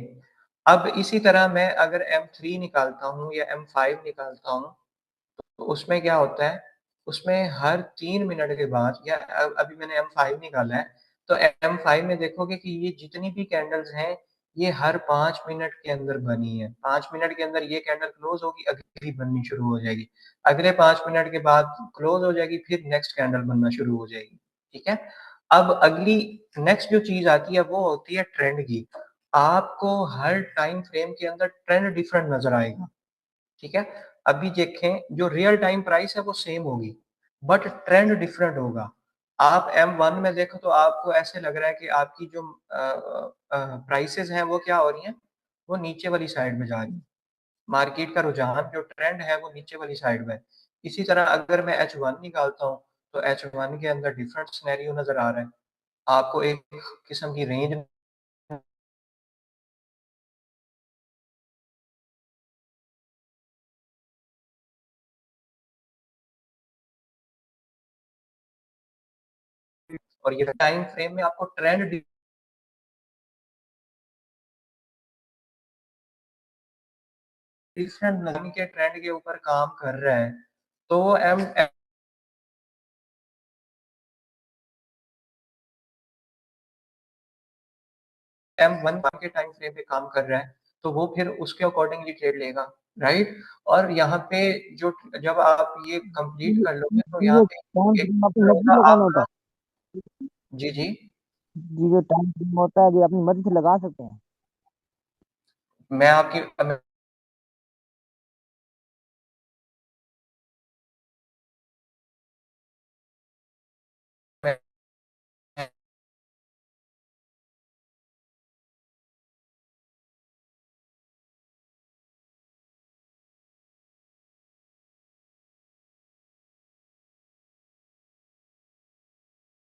A: अब इसी तरह मैं अगर M3 निकालता हूँ या M5 निकालता हूँ, तो उसमें क्या होता है, उसमें हर 3 मिनट के बाद, या अभी मैंने M5 निकाला है, तो M5 में देखोगे कि ये जितनी भी कैंडल्स हैं, ये हर 5 मिनट के अंदर बनी है। 5 मिनट के अंदर ये कैंडल क्लोज होगी, अगली बननी शुरू हो जाएगी, अगले 5 मिनट के बाद क्लोज हो जाएगी, फिर नेक्स्ट कैंडल बनना शुरू हो जाएगी। ठीक है, अब अगली नेक्स्ट जो चीज आती है वो होती है ट्रेंड की। आपको हर टाइम फ्रेम के अंदर ट्रेंड डिफरेंट नजर आएगा। ठीक है, अभी देखें जो रियल टाइम प्राइस है वो सेम होगी, बट ट्रेंड डिफरेंट होगा। आप M1 में देखो तो आपको ऐसे लग रहा है कि आपकी जो प्राइसेस हैं वो क्या हो रही हैं, वो नीचे वाली साइड में जा रही है। मार्केट का रुझान जो ट्रेंड है वो नीचे वाली साइड में है। इसी तरह अगर मैं H1 निकालता हूँ, तो H1 के अंदर डिफरेंट सिनेरियो नजर आ रहा है। आपको एक किस्म की रेंज और ये टाइम फ्रेम में आपको ट्रेंड डिफरेंट नजर के ट्रेंड के ऊपर काम कर रहा है। तो वो M1 के टाइम फ्रेम पे काम कर रहा है, तो वो फिर उसके अकॉर्डिंगली ट्रेड लेगा, राइट। और यहाँ पे जो जब आप ये कंप्लीट कर लोगे तो
D: ये
A: यहाँ
D: जो
A: पे
D: टाइम
A: एक
D: फ्रेम अपनी मर्जी
A: होगा
D: से लगाना होता
A: आपका।
D: है।
A: जी जी,
D: ये जो टाइम फ्रेम होता है ये अपनी मर्जी से लगा सकते हैं।
A: मैं आपकी मैं,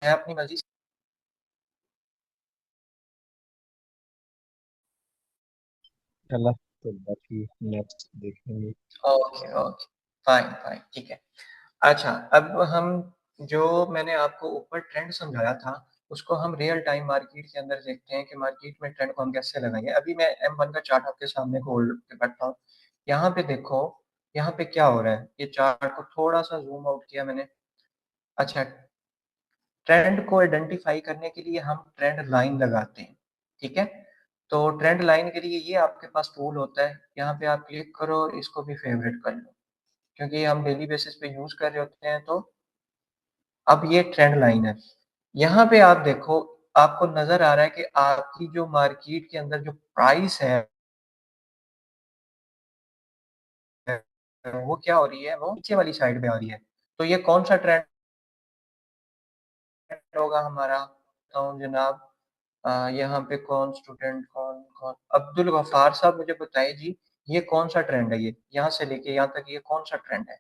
A: मैं अपनी मर्जी से।
B: चला, तो बाकी नेक्स्ट देखेंगे।
A: ओके ओके, फाइन फाइन, ठीक है। अच्छा, अब हम जो मैंने आपको ऊपर ट्रेंड समझाया था, उसको हम रियल टाइम मार्केट के अंदर देखते हैं कि मार्केट में ट्रेंड को हम कैसे लगाएंगे। अभी मैं M1 का चार्ट आपके सामने खोल के बैठा हूँ। यहाँ पे देखो, यहाँ पे क्या हो रहा है, ये चार्ट को थोड़ा सा जूम आउट किया मैंने। अच्छा, ट्रेंड को आइडेंटिफाई करने के लिए हम ट्रेंड लाइन लगाते हैं। ठीक है, तो ट्रेंड लाइन के लिए ये आपके पास टूल होता है, यहाँ पे आप क्लिक करो और इसको भी फेवरेट कर लो, क्योंकि हम डेली बेसिस पे यूज कर रहे होते हैं। तो अब ये ट्रेंड लाइन है, यहाँ पे आप देखो, आपको नजर आ रहा है कि आपकी जो मार्केट के अंदर जो प्राइस है वो क्या हो रही है, वो नीचे वाली साइड पे आ रही है। तो ये कौन सा ट्रेंड होगा हमारा, तो जनाब यहाँ पे कौन स्टूडेंट, कौन कौन अब्दुल गफार साहब, मुझे बताइए जी, ये कौन सा ट्रेंड है, ये यहाँ से लेके यहाँ तक ये कौन सा ट्रेंड है।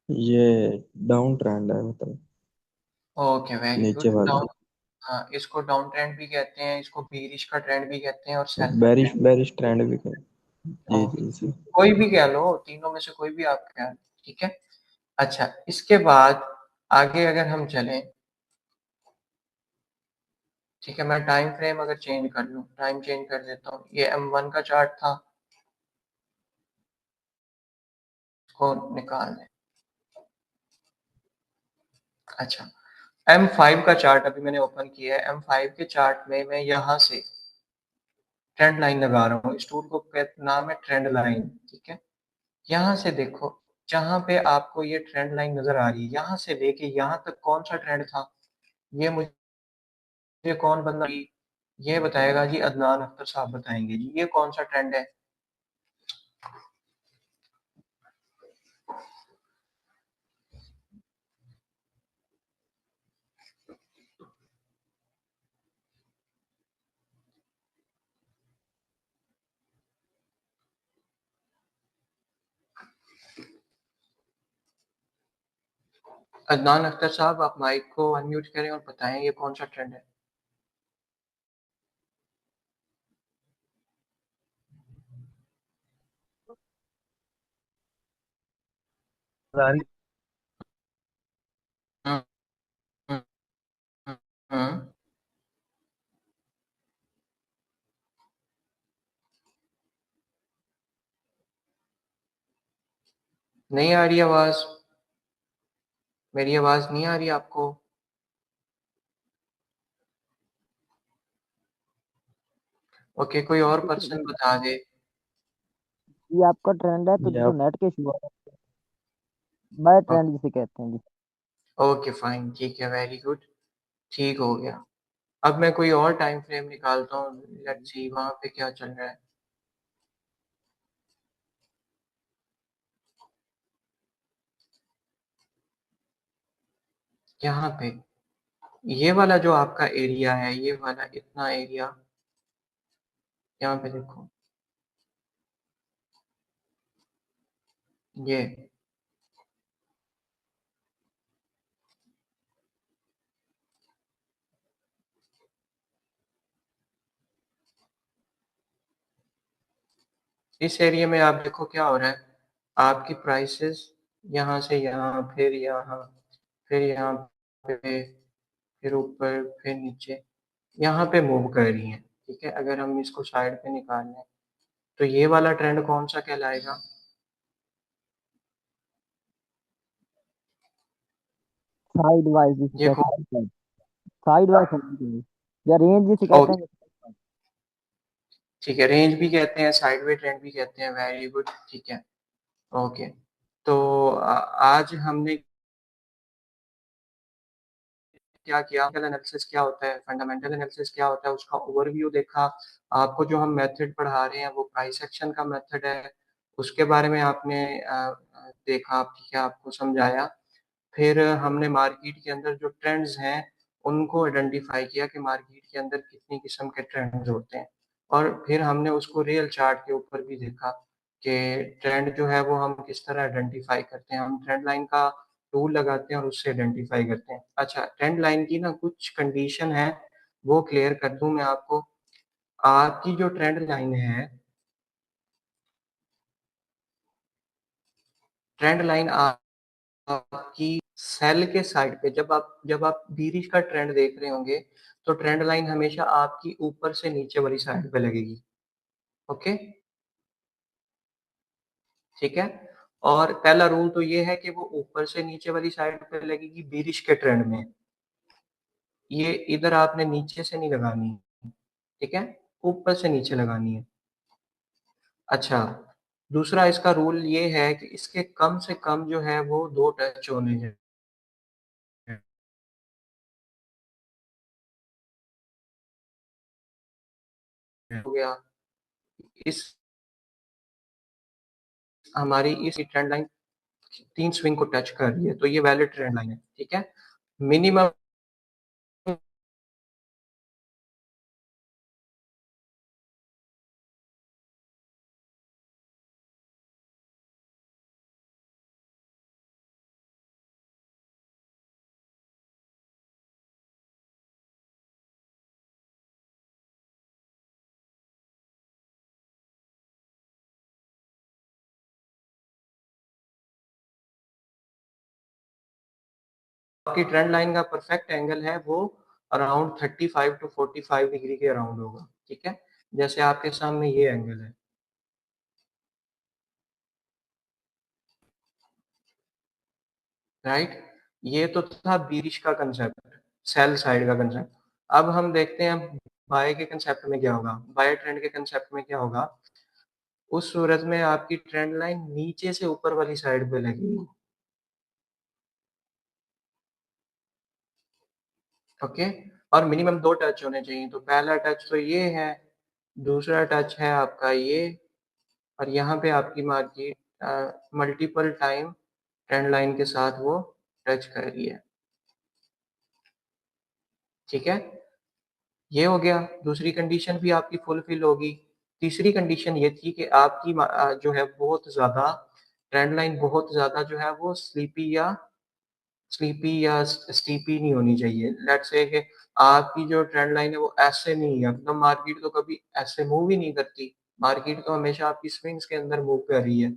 G: ये डाउन ट्रेंड है, मतलब
A: ओके, वेरी
G: नीचे
A: गुड,
G: वाला।
A: डाउन। हाँ, इसको डाउन ट्रेंड भी कहते हैं, इसको बीरिश का ट्रेंड भी कहते हैं और seller
G: bearish
A: trend.
G: Bearish trend भी कर। जी
A: ओके,
G: जी सर।
A: कोई भी कह लो, तीनों में से कोई भी आप कह लो, ठीक है। अच्छा, इसके बाद आगे अगर हम चलें, ठीक है, मैं टाइम फ्रेम अगर चेंज कर लूँ, टाइम चेंज कर देता हूँ, ये M1 का चार्ट था, इसको निकाल दें। अच्छा, M5 का चार्ट अभी मैंने ओपन किया है। M5 के चार्ट में मैं यहाँ से ट्रेंड लाइन लगा रहा हूँ, इस टूल को नाम है ट्रेंड लाइन। ठीक है, यहाँ से देखो, जहाँ पे आपको ये ट्रेंड लाइन नजर आ रही है, यहाँ से लेके यहाँ तक कौन सा ट्रेंड था, ये मुझे कौन बंदा, ये बताएगा जी, अदनान अख्तर साहब बताएंगे जी, ये कौन सा ट्रेंड है। अदनान अख्तर साहब, आप माइक को अनम्यूट करें और बताएं ये कौन सा ट्रेंड है।
H: सारी
A: हम्म, हम्म, हम्म। नहीं आ रही आवाज, मेरी आवाज नहीं आ रही आपको? ओके, कोई और पर्सन बता दे।
D: ये आपका ट्रेंड है तो
G: ये
D: जो
G: आप
D: नेट के इशू है, बाय ट्रेंड जिसे कहते हैं जी।
A: ओके फाइन, ठीक है, वेरी गुड, ठीक हो गया। अब मैं कोई और टाइम फ्रेम निकालता हूँ, लेट्स सी वहां पे क्या चल रहा है। यहाँ पे ये वाला जो आपका एरिया है, ये वाला इतना एरिया, यहाँ पे देखो, ये इस एरिया में आप देखो क्या हो रहा है। आपकी प्राइसेस यहाँ से यहाँ, फिर यहाँ पे, फिर ऊपर, फिर नीचे, यहाँ पे मूव कर रही हैं। ठीक है, अगर हम इसको साइड पे निकाल लें तो ये वाला ट्रेंड कौन सा कहलाएगा?
D: साइड वाइज जिसे
A: देखो,
D: कहते हैं, साइड वाइज होनी चाहिए, या रेंज जिसे
A: ओ
D: कहते हैं।
A: ठीक है, रेंज भी कहते हैं, साइडवे ट्रेंड भी कहते हैं, वेरी गुड, ठीक है, ओके। तो आज हमने क्या किया, एनालिसिस क्या होता है, फंडामेंटल एनालिसिस क्या होता है, उसका ओवरव्यू देखा। आपको जो हम मेथड पढ़ा रहे हैं वो प्राइस एक्शन का मेथड है, उसके बारे में आपने देखा, ठीक है, आपको समझाया। फिर हमने मार्केट के अंदर जो ट्रेंड्स हैं उनको आइडेंटिफाई किया कि मार्केट के अंदर कितनी किस्म के ट्रेंड्स होते हैं, और फिर हमने उसको रियल चार्ट के ऊपर भी देखा कि ट्रेंड जो है वो हम किस तरह आइडेंटिफाई करते हैं। हम ट्रेंड लाइन का टूल लगाते हैं और उससे आइडेंटिफाई करते हैं। अच्छा, ट्रेंड लाइन की ना कुछ कंडीशन है, वो क्लियर कर दूं मैं आपको। आपकी जो ट्रेंड लाइन है, ट्रेंड लाइन आपकी सेल के साइड पे, जब आप बीरिश का ट्रेंड देख रहे होंगे तो ट्रेंड लाइन हमेशा आपकी ऊपर से नीचे वाली साइड पे लगेगी। ओके, ठीक है। और पहला रूल तो ये है कि वो ऊपर से नीचे वाली साइड पे लगेगी बीरिश के ट्रेंड में। ये इधर आपने नीचे से नहीं लगानी, ठीक है, ऊपर से नीचे लगानी है। अच्छा, दूसरा इसका रूल ये है कि इसके कम से कम जो है वो 2 टच होने चाहिए। हो गया, इस हमारी इस ट्रेंड लाइन 3 स्विंग को टच कर रही है, तो ये वैलिड ट्रेंड लाइन है, ठीक है। मिनिमम आपकी ट्रेंड लाइन का परफेक्ट एंगल है वो अराउंड 35 टू 45 डिग्री के अराउंड होगा, ठीक है, जैसे आपके सामने ये एंगल है, राइट। ये तो था बीरिश का कंसेप्ट, सेल साइड का कंसेप्ट। अब हम देखते हैं बाय के कंसेप्ट में क्या होगा, बाय ट्रेंड के कंसेप्ट में क्या होगा। उस सूरत में आपकी ट्रेंड लाइन नीचे से ऊपर वाली साइड पे लगेगी, ओके। और मिनिमम 2 टच होने चाहिए, तो पहला टच तो ये है, दूसरा टच है आपका ये, और यहाँ पे आपकी market multiple time trend line के साथ वो टच कर रही है, ठीक है। ये हो गया, दूसरी कंडीशन भी आपकी फुलफिल होगी। तीसरी कंडीशन ये थी कि आपकी जो है बहुत ज़्यादा ट्रेंड लाइन बहुत ज़्यादा जो है वो स्लीपी या स्लीपी या स्टीपी नहीं होनी चाहिए। लेट्स से कि आपकी जो ट्रेंड लाइन है वो ऐसे नहीं है, मतलब मार्केट तो कभी ऐसे मूव ही नहीं करती, मार्केट तो हमेशा आपकी स्विंग्स के अंदर मूव कर रही है।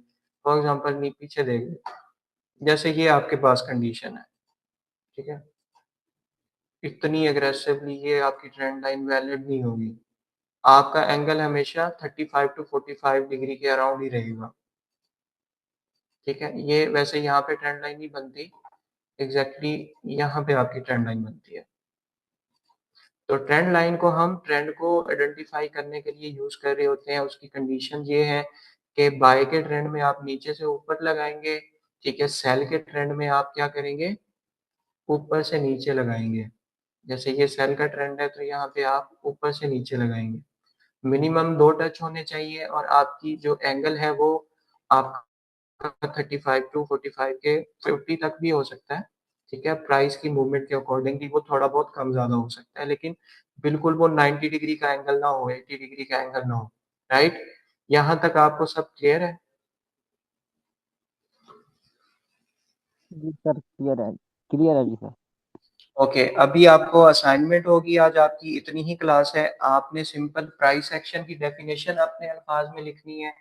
A: फॉर एग्जांपल नहीं पीछे देख ले, जैसे ये आपके पास कंडीशन है, ठीक है, इतनी एग्रेसिवली ये आपकी ट्रेंड लाइन वैलिड नहीं होगी। आपका एंगल हमेशा 35 टू 45 डिग्री के अराउंड ही रहेगा, ठीक है। ये वैसे यहाँ पे ट्रेंड लाइन नहीं बनती, एग्जैक्टली यहाँ पे आपकी ट्रेंड लाइन बनती है। तो ट्रेंड लाइन को हम ट्रेंड को आइडेंटिफाई करने के लिए यूज कर रहे होते हैं। उसकी कंडीशन ये है कि बाय के ट्रेंड में आप नीचे से ऊपर लगाएंगे, ठीक है। सेल के ट्रेंड में आप क्या करेंगे, ऊपर से नीचे लगाएंगे। जैसे ये सेल का ट्रेंड है तो यहाँ पे आप ऊपर से नीचे लगाएंगे। मिनिमम 2 टच होने चाहिए और आपकी जो एंगल है वो आपका 35 टू 45 के 50 तक भी हो सकता है, ठीक है। प्राइस की मूवमेंट के अकॉर्डिंगली वो थोड़ा बहुत कम ज्यादा हो सकता है, लेकिन बिल्कुल वो 90 डिग्री का एंगल ना हो, 80 डिग्री का एंगल ना हो, राइट। यहाँ तक आपको सब क्लियर है?
D: जी सर क्लियर है जी सर।
A: ओके, अभी आपको असाइनमेंट होगी, आज आपकी इतनी ही क्लास है। आपने सिंपल प्राइस एक्शन की डेफिनेशन अपने अल्फाज में लिखनी है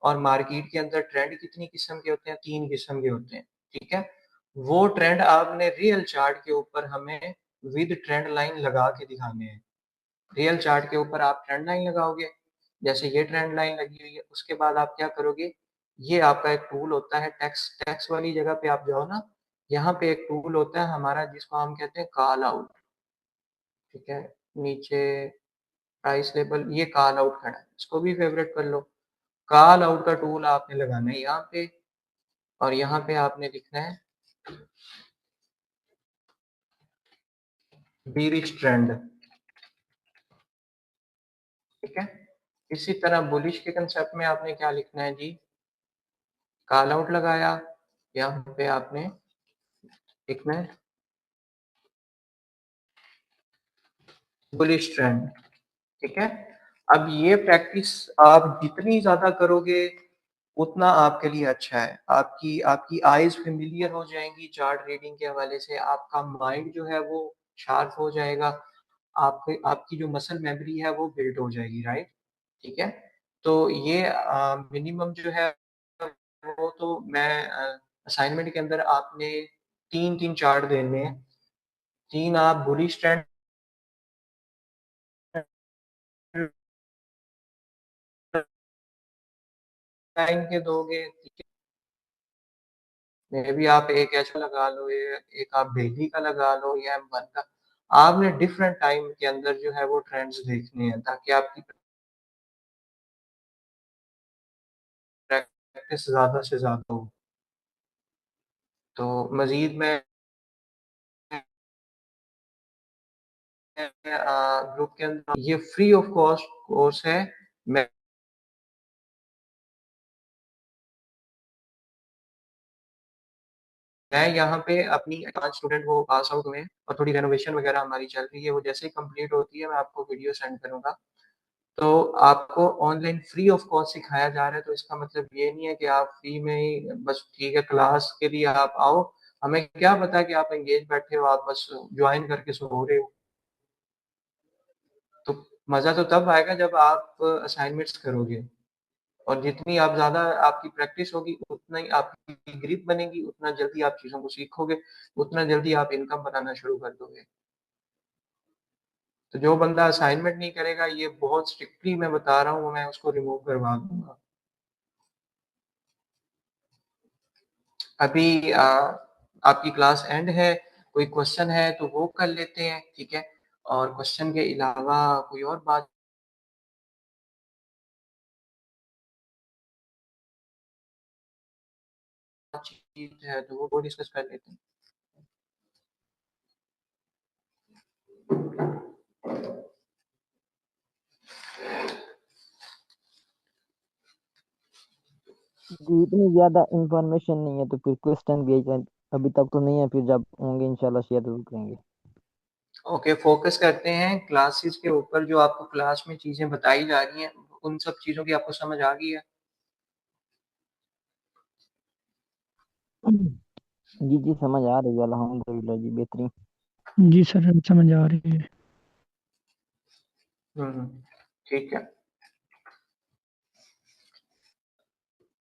A: और मार्केट के अंदर ट्रेंड कितनी किस्म के होते हैं, 3 किस्म के होते हैं, ठीक है। वो ट्रेंड आपने रियल चार्ट के ऊपर हमें विद ट्रेंड लाइन लगा के दिखाने हैं। रियल चार्ट के ऊपर आप ट्रेंड लाइन लगाओगे, जैसे ये ट्रेंड लाइन लगी हुई है, उसके बाद आप क्या करोगे, ये आपका एक टूल होता है, टेक्स्ट टेक्स्ट वाली जगह पे आप जाओ ना, यहाँ पे एक टूल होता है हमारा जिसको हम कहते हैं कॉल आउट, ठीक है। नीचे प्राइस लेवल, ये कॉल आउट खड़ा है, इसको भी फेवरेट कर लो। कॉल आउट का टूल आपने लगाना है यहाँ पे, और यहाँ पे आपने लिखना है बीरिश ट्रेंड, ठीक है। इसी तरह बुलिश के कंसेप्ट में आपने क्या लिखना है जी, कॉल आउट लगाया, यहाँ पे आपने लिखना है बुलिश ट्रेंड, ठीक है। अब ये प्रैक्टिस आप जितनी ज्यादा करोगे उतना आपके लिए अच्छा है। आपकी आपकी आईज फेमिलियर हो जाएंगी चार्ट रीडिंग के हवाले से, आपका माइंड जो है वो शार्प हो जाएगा, आपकी आपकी जो मसल मेमोरी है वो बिल्ड हो जाएगी, राइट, ठीक है। तो ये मिनिमम जो है वो तो मैं असाइनमेंट के अंदर आपने 3 चार्ट देने हैं, 3 आप बुलिश ट्रेंड लाइन के दोगे, ठीक है। मे भी आप एक ऐसा लगा लो, एक आप डेली का लगा लो या M1 का। आपने डिफरेंट टाइम के अंदर जो है वो ट्रेंड्स देखने हैं ताकि आपकी प्रैक्टिस ज्यादा से ज्यादा हो। तो मजीद में ग्रुप के अंदर ये फ्री ऑफ कॉस्ट कोर्स है। मैं यहाँ पे अपनी 5 स्टूडेंट वो पास आउट हुए हैं और थोड़ी रेनोवेशन वगैरह हमारी चल रही है, वो जैसे ही कंप्लीट होती है मैं आपको वीडियो सेंड करूंगा। तो आपको ऑनलाइन फ्री ऑफ कॉस्ट सिखाया जा रहा है, तो इसका मतलब ये नहीं है कि आप फ्री में ही बस ठीक है क्लास के लिए आप आओ, हमें क्या पता कि आप एंगेज बैठे हो, आप बस ज्वाइन करके सो रहे हो। तो मजा तो तब आएगा जब आप असाइनमेंट्स करोगे, और जितनी आप ज्यादा आपकी प्रैक्टिस होगी उतना ही आपकी ग्रिप बनेगी, उतना जल्दी आप चीजों को सीखोगे, उतना जल्दी आप इनकम बनाना शुरू कर दोगे। तो जो बंदा असाइनमेंट नहीं करेगा, ये बहुत स्ट्रिक्टली मैं बता रहा हूँ, मैं उसको रिमूव करवा दूंगा। अभी आपकी क्लास एंड है, कोई क्वेश्चन है तो वो कर लेते हैं, ठीक है। और क्वेश्चन के अलावा कोई और बातचीत है तो वो डिस्कस कर लेते हैं।
D: जी इतनी ज्यादा इंफॉर्मेशन नहीं है तो फिर क्वेश्चन भी अभी तक तो नहीं है, फिर जब होंगे इंशाल्लाह शेयर जरूर करेंगे।
A: ओके, फोकस करते हैं क्लासेस के ऊपर। जो आपको क्लास में चीजें बताई जा रही हैं उन सब चीजों की आपको समझ आ गई है?
D: जी जी समझ आ रही है अल्हम्दुलिल्लाह जी बेहतरीन।
F: जी सर समझ आ रही है।
A: ठीक है।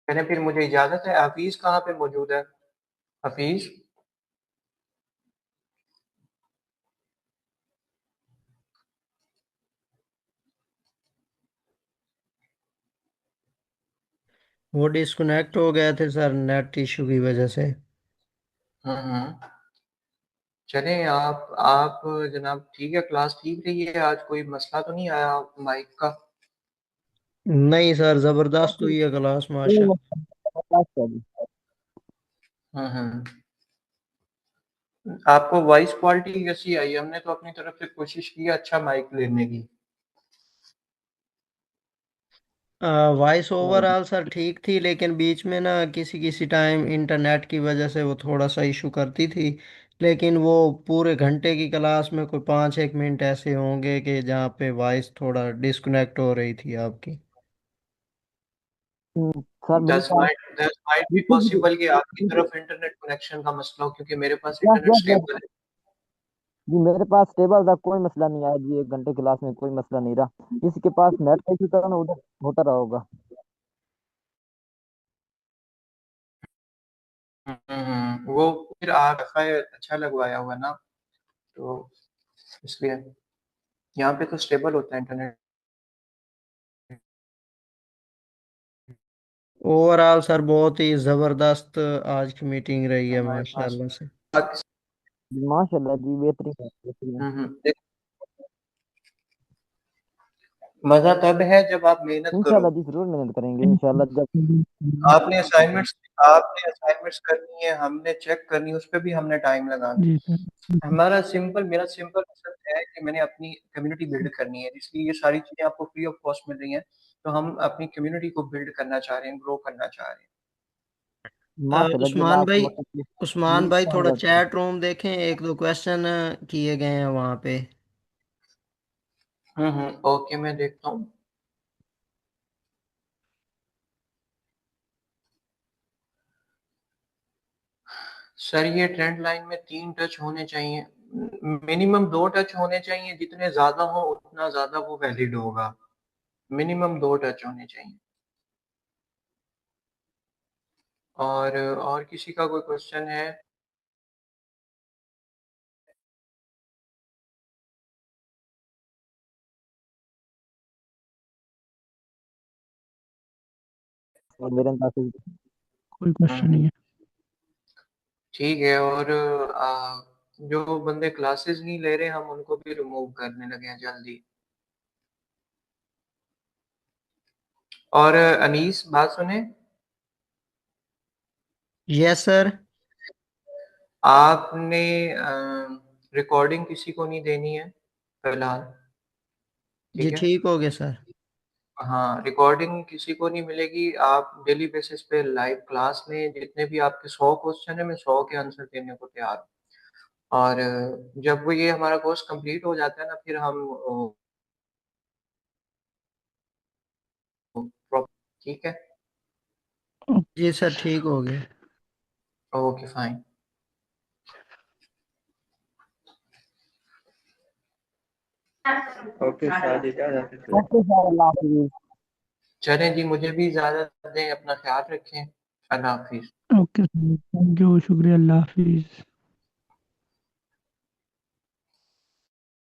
A: चलें फिर मुझे इजाज़त है। हफ़ीज़ कहाँ पे मौजूद है? हफ़ीज़?
I: वो डिस्कनेक्ट हो गए थे सर नेट इशू की वजह से।
A: हम्म। चलें आप जनाब ठीक है, क्लास ठीक रही है? आज कोई मसला तो नहीं आया माइक का?
I: नहीं सर जबरदस्त हुई है क्लास माशा।
A: हम्म। आपको वॉइस क्वालिटी कैसी आई? हमने तो अपनी तरफ से कोशिश की है अच्छा माइक लेने की।
I: वॉइस ओवरऑल सर ठीक थी, लेकिन बीच में ना किसी किसी टाइम इंटरनेट की वजह से वो थोड़ा सा इशू करती थी। लेकिन वो पूरे घंटे की क्लास में कोई 5-1 मिनट ऐसे होंगे कि जहाँ पे वॉइस थोड़ा डिस्कनेक्ट हो रही थी आपकी।
D: सर मेरे पास
A: दैट माइट बी पॉसिबल कि आपकी तरफ इंटरनेट कनेक्शन का मसला हो, क्योंकि मेरे पास
D: yes
A: internet
D: yes yes
A: stable है।
D: जी मेरे पास स्टेबल था, कोई मसला नहीं आया जी, 1 घंटे क्लास में कोई मसला नहीं रहा। इसके पास नेट का इशू था ना, उधर होता रहा होगा।
A: वो फिर आप अच्छा लगवाया हुआ ना, तो इसलिए यहाँ पे तो स्टेबल होता है इंटरनेट
I: ओवरऑल सर बहुत ही जबरदस्त आज की मीटिंग रही है
A: हमारे पास।
I: माशाल्लाह से।
D: माशाल्लाह जी बेहतरीन बेहतरीन।
A: मजा तब है जब आप मेहनत करो।
D: इंशाल्लाह जी जरूर मेहनत करेंगे इंशाल्लाह जब।
A: आपने असाइनमेंट्स करनी है, हमने चेक करनी है, उस पे भी हमने टाइम लगाना
F: जी
A: है।
F: सर।
A: मेरा सिंपल मकसद है कि मैंने अपनी कम्युनिटी बिल्ड करनी है, इसलिए ये सारी चीजें आपको फ्री ऑफ कॉस्ट मिल रही हैं। तो हम अपनी कम्युनिटी को बिल्ड करना चाह रहे हैं, ग्रो करना चाह रहे हैं।
D: माशाल्लाह जी अल्लाह
I: उस्मान
D: आपको
I: भाई,
D: मतलब
I: उस्मान भाई थोड़ा
D: कामयाब करे।
I: चैट रूम देखें, 1-2 क्वेश्चन किए गए हैं वहाँ पे।
A: ओके, मैं देखता हूँ। सर ये ट्रेंड लाइन में 3 टच होने चाहिए, मिनिमम 2 टच होने चाहिए, जितने ज्यादा हो उतना ज्यादा वो वैलिड होगा। मिनिमम 2 टच होने चाहिए। और किसी का कोई क्वेश्चन है?
D: और मेरे अंदाज से
F: कोई क्वेश्चन नहीं
A: हम्म,
F: है।
A: ठीक है। और जो बंदे क्लासेस नहीं ले रहे हम उनको भी रिमूव करने लगे हैं जल्दी। और अनीस बात सुने,
I: यस सर।
A: आपने रिकॉर्डिंग किसी को नहीं देनी है फिलहाल,
I: जी
A: ठीक है?
I: ठीक हो गया सर।
A: हाँ, रिकॉर्डिंग किसी को नहीं मिलेगी। आप डेली बेसिस पे लाइव क्लास में जितने भी आपके 100 क्वेश्चन है, मैं 100 के आंसर देने को तैयार हूँ। और जब वो ये हमारा कोर्स कंप्लीट हो जाता है ना, फिर हम ठीक है।
I: जी सर ठीक हो गया।
A: Okay fine.
G: ओके शादी क्या जाते थे।
D: ओके सर अल्लाह हाफिज़।
A: चलें जी, मुझे भी इजाज़त दें, अपना ख्याल रखें। अल्लाह हाफिज़।
F: ओके सर, थैंक यू, शुक्रिया, अल्लाह हाफिज़।